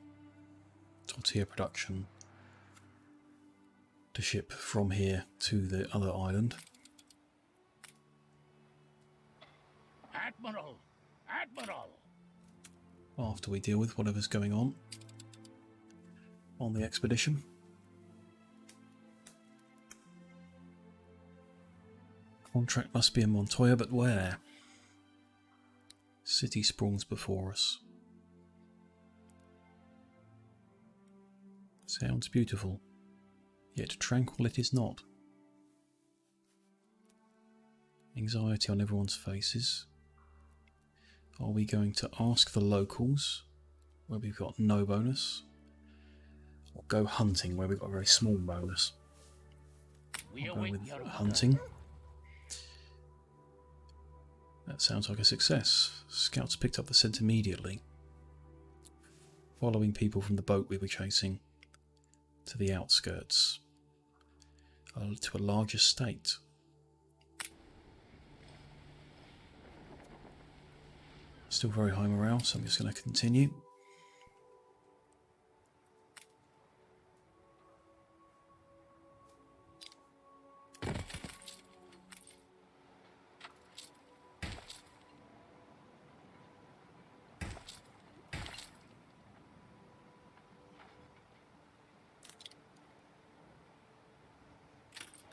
tortilla production to ship from here to the other island. Admiral! Admiral! After we deal with whatever's going on the expedition. Contract must be in Montoya, but where? City sprawls before us. Sounds beautiful, yet tranquil it is not. Anxiety on everyone's faces. Are we going to ask the locals, where we've got no bonus? Or go hunting, where we've got a very small bonus? I'll go with hunting. That sounds like a success. Scouts picked up the scent immediately, following people from the boat we were chasing to the outskirts, to a large estate. Still very high morale, so I'm just going to continue.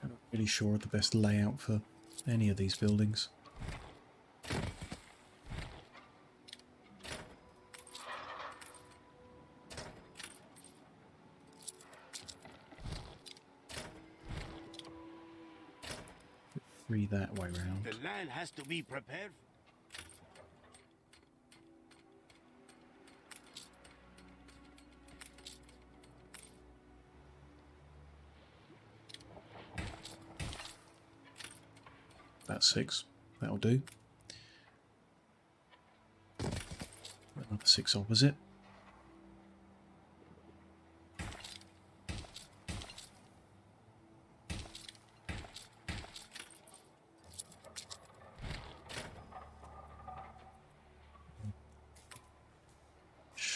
I'm not really sure of the best layout for any of these buildings. Three that way round. The land has to be prepared. That's 6. That'll do. Another 6 opposite.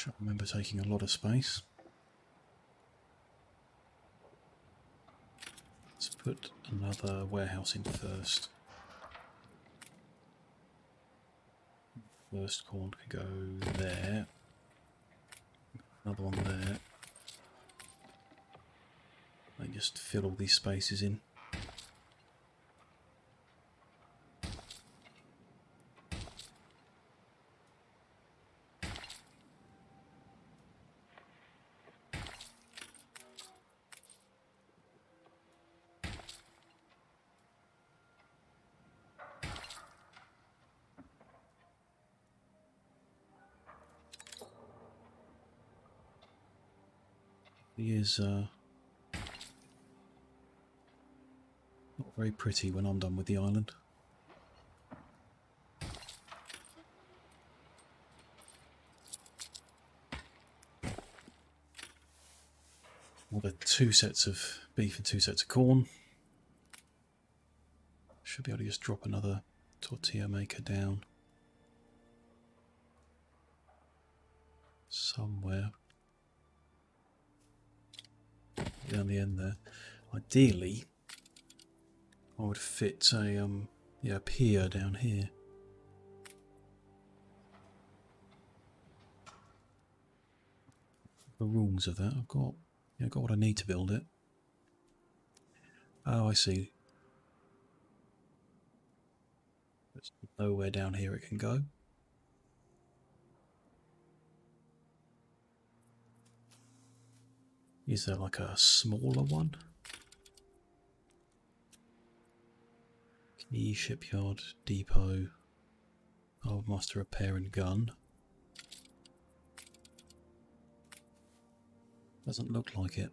I remember taking a lot of space. Let's put another warehouse in first. First corn can go there. Another one there. I just fill all these spaces in. He is not very pretty when I'm done with the island. Order 2 sets of beef and 2 sets of corn. Should be able to just drop another tortilla maker down somewhere. Down the end there. Ideally, I would fit a pier down here. The rules of that, I've got what I need to build it. Oh, I see. There's nowhere down here it can go. Is there like a smaller one? Quay, shipyard, depot, harbourmaster, repair and gun. Doesn't look like it.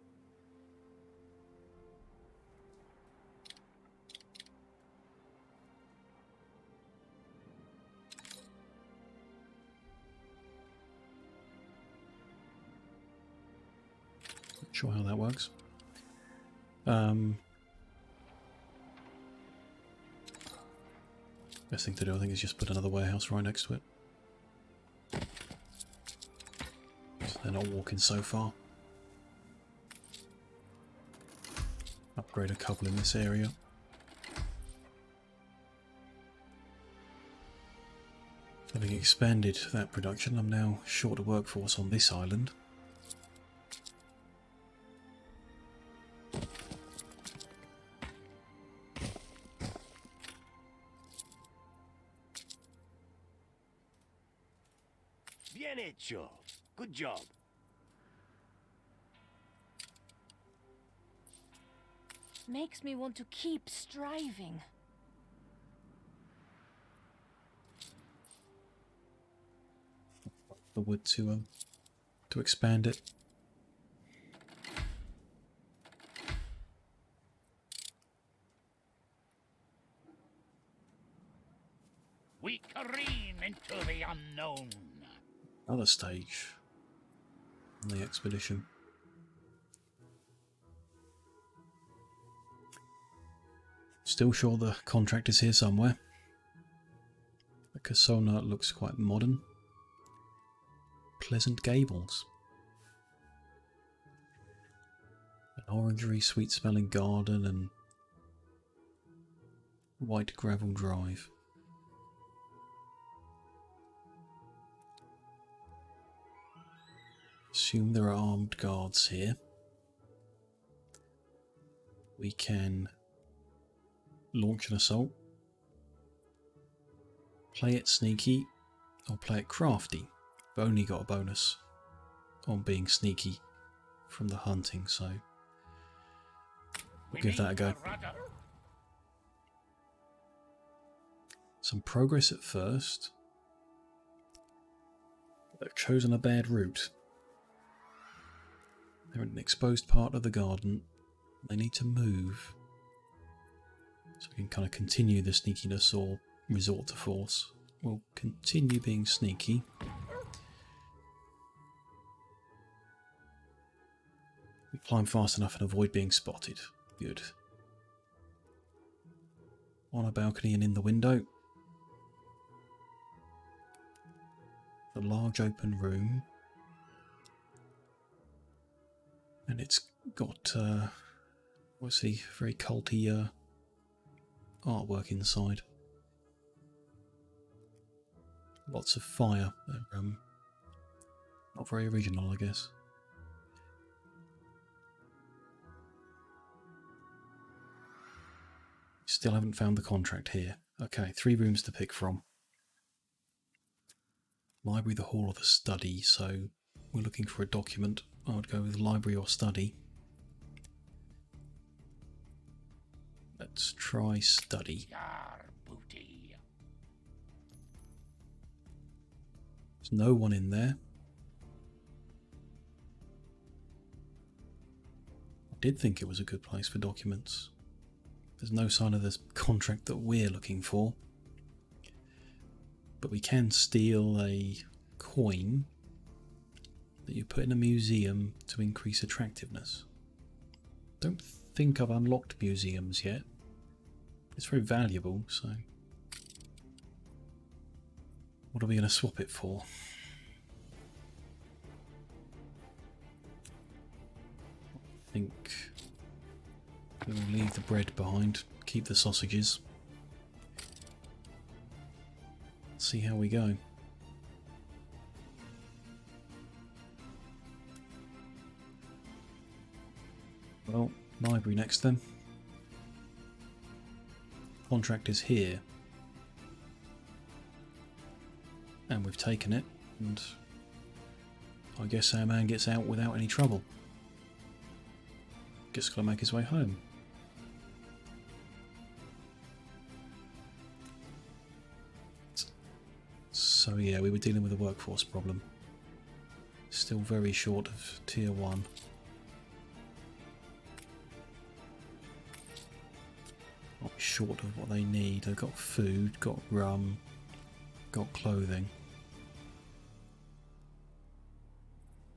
Not sure how that works. Best thing to do, I think, is just put another warehouse right next to it. So they're not walking so far. Upgrade a couple in this area. Having expanded that production, I'm now short of workforce on this island. Bien hecho. Good job. Makes me want to keep striving. The wood to expand it. We careen into the unknown. Another stage on the expedition. Still sure the contract is here somewhere. The Casona looks quite modern. Pleasant gables. An orangery, sweet-smelling garden and white gravel drive. Assume there are armed guards here. We can launch an assault, play it sneaky, or play it crafty. We've only got a bonus on being sneaky from the hunting, so we'll give that a go. Some progress at first. They've chosen a bad route. They're in an exposed part of the garden. They need to move. So we can kind of continue the sneakiness or resort to force. We'll continue being sneaky. We climb fast enough and avoid being spotted. Good. On a balcony and in the window. A large open room. And it's got, what's the very culty artwork inside. Lots of fire. They're, not very original, I guess. Still haven't found the contract here. Okay, 3 rooms to pick from. Library, the hall, or the study. So we're looking for a document. I would go with library or study. Let's try study. There's no one in there. I did think it was a good place for documents. There's no sign of this contract that we're looking for. But we can steal a coin that you put in a museum to increase attractiveness. Don't think I've unlocked museums yet. It's very valuable, so what are we going to swap it for? I think we'll leave the bread behind, keep the sausages. See how we go. Well, library next then. Contract is here. And we've taken it, and I guess our man gets out without any trouble. Just gotta make his way home. So yeah, we were dealing with a workforce problem. Still very short of tier 1. Not short of what they need. They've got food, got rum, got clothing.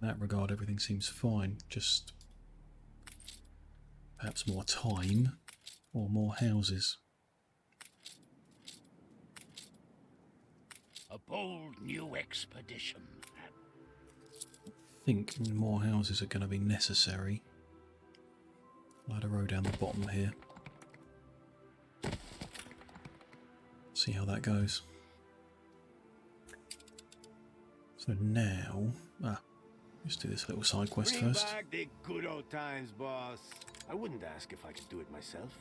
In that regard, everything seems fine. Just perhaps more time or more houses. A bold new expedition. I think more houses are going to be necessary. I'll add a row down the bottom here. See how that goes. So now, let's do this little side quest Bring first. back the good old times, boss. I wouldn't ask if I could do it myself.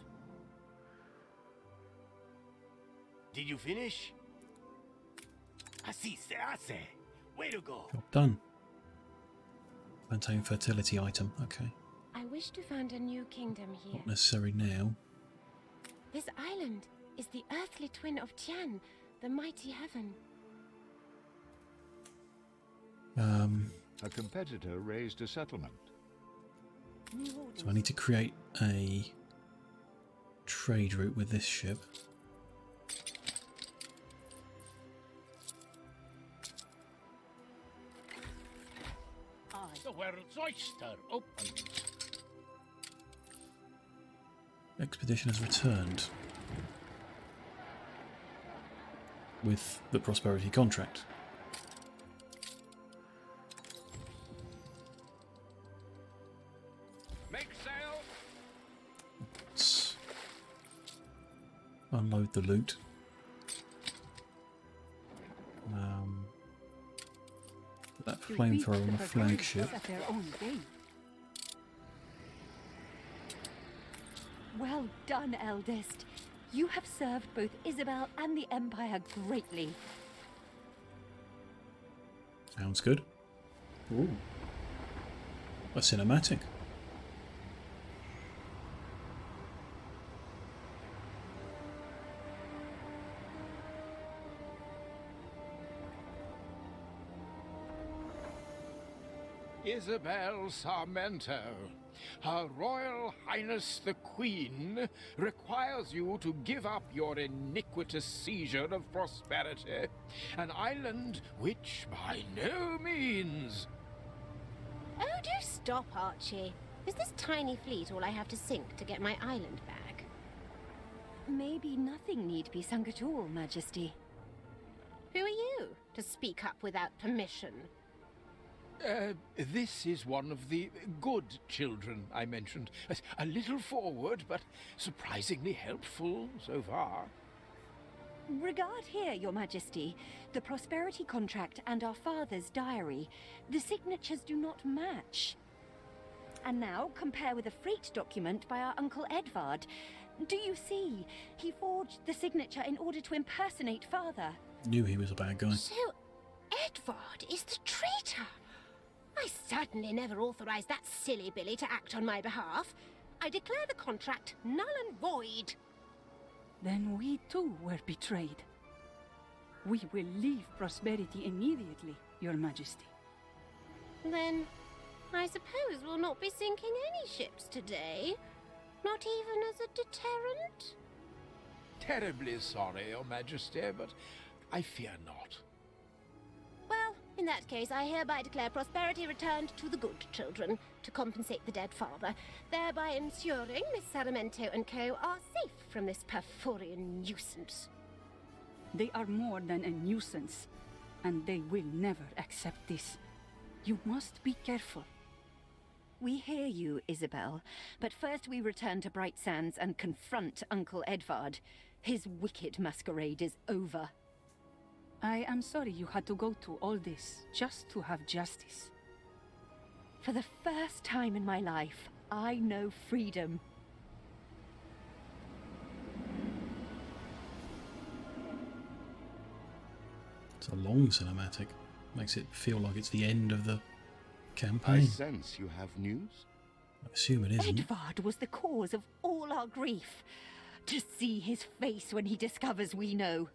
Did you finish? Así se hace. Way to go. Job done. Maintain fertility item. Okay. I wish to found a new kingdom here. Not necessary now. This island is the earthly twin of Tian, the mighty heaven. A competitor raised a settlement. So I need to create a trade route with this ship. The world's oyster opens. Expedition has returned with the prosperity contract. Make sail. Let's unload the loot. Put that flamethrower on the flagship. At their own game. Well done, eldest. You have served both Isabel and the Empire greatly. Sounds good. Ooh. A cinematic. Isabel Sarmento, Her Royal Highness the Queen requires you to give up your iniquitous seizure of prosperity, an island which by no means... Oh, do stop, Archie. Is this tiny fleet all I have to sink to get my island back? Maybe nothing need be sunk at all, Majesty. Who are you to speak up without permission? This is one of the good children I mentioned. A little forward, but surprisingly helpful so far. Regard here, Your Majesty. The prosperity contract and our father's diary. The signatures do not match. And now compare with a freight document by our Uncle Edvard. Do you see? He forged the signature in order to impersonate father. Knew he was a bad guy. So, Edvard is the traitor. I certainly never authorized that silly Billy to act on my behalf. I declare the contract null and void. Then we too were betrayed. We will leave prosperity immediately, Your Majesty. Then, I suppose we'll not be sinking any ships today. Not even as a deterrent? Terribly sorry, Your Majesty, but I fear not. Well, in that case, I hereby declare prosperity returned to the good children to compensate the dead father, thereby ensuring Miss Sarmento and co. are safe from this Perforian nuisance. They are more than a nuisance, and they will never accept this. You must be careful. We hear you, Isabel, but first we return to Bright Sands and confront Uncle Edvard. His wicked masquerade is over. I am sorry you had to go through all this just to have justice. For the first time in my life, I know freedom. It's a long cinematic. Makes it feel like it's the end of the I campaign. sense you have news. I assume it isn't. Edvard was the cause of all our grief. To see his face when he discovers we know.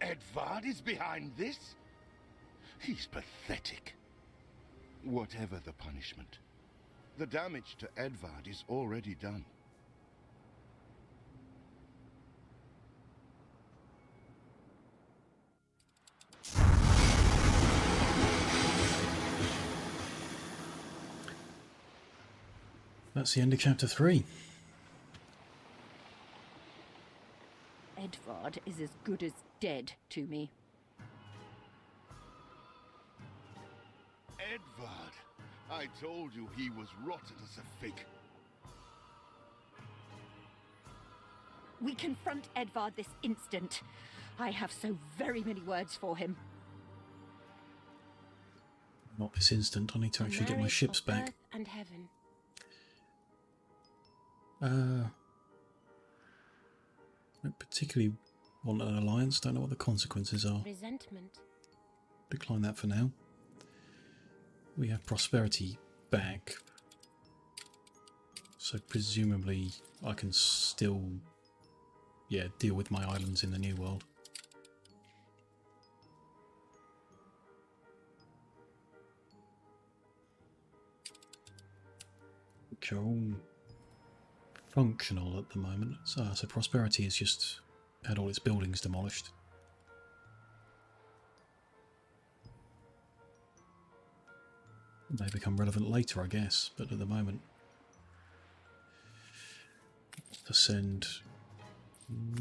Edvard is behind this? He's pathetic. Whatever the punishment, the damage to Edvard is already done. That's the end of chapter 3. Edvard is as good as dead to me. Edvard! I told you he was rotten as a fig. We confront Edvard this instant. I have so very many words for him. Not this instant. I need to actually get my ships back. Earth and heaven. I don't particularly want an alliance. Don't know what the consequences are. Resentment. Decline that for now. We have prosperity back. So presumably I can still, yeah, deal with my islands in the New World. Which are all functional at the moment. So prosperity has just had all its buildings demolished. They become relevant later, I guess, but at the moment, to send,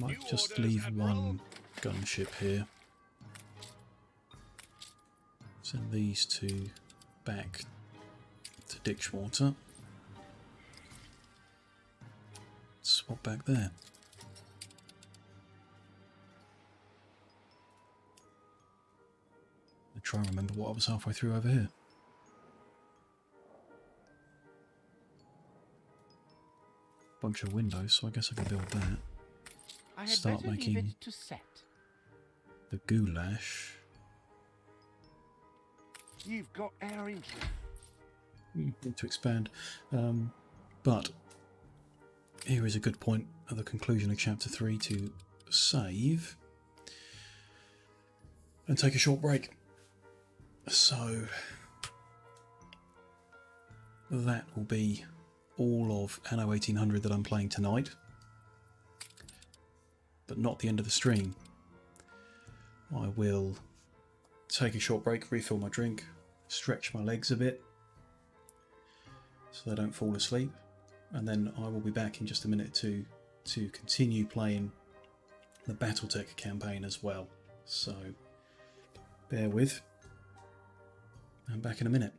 might just leave one gunship here. Send these two back to Ditchwater. Swap back there. I'll try and remember what I was halfway through over here. Bunch of windows, so I guess I can build that. Start making the goulash. You've got our interest. Need to expand, but here is a good point at the conclusion of chapter 3 to save and take a short break. So that will be all of Anno 1800 that I'm playing tonight, but not the end of the stream. I will take a short break, refill my drink, stretch my legs a bit so they don't fall asleep, and then I will be back in just a minute to continue playing the Battletech campaign as well. So bear with, I'm back in a minute.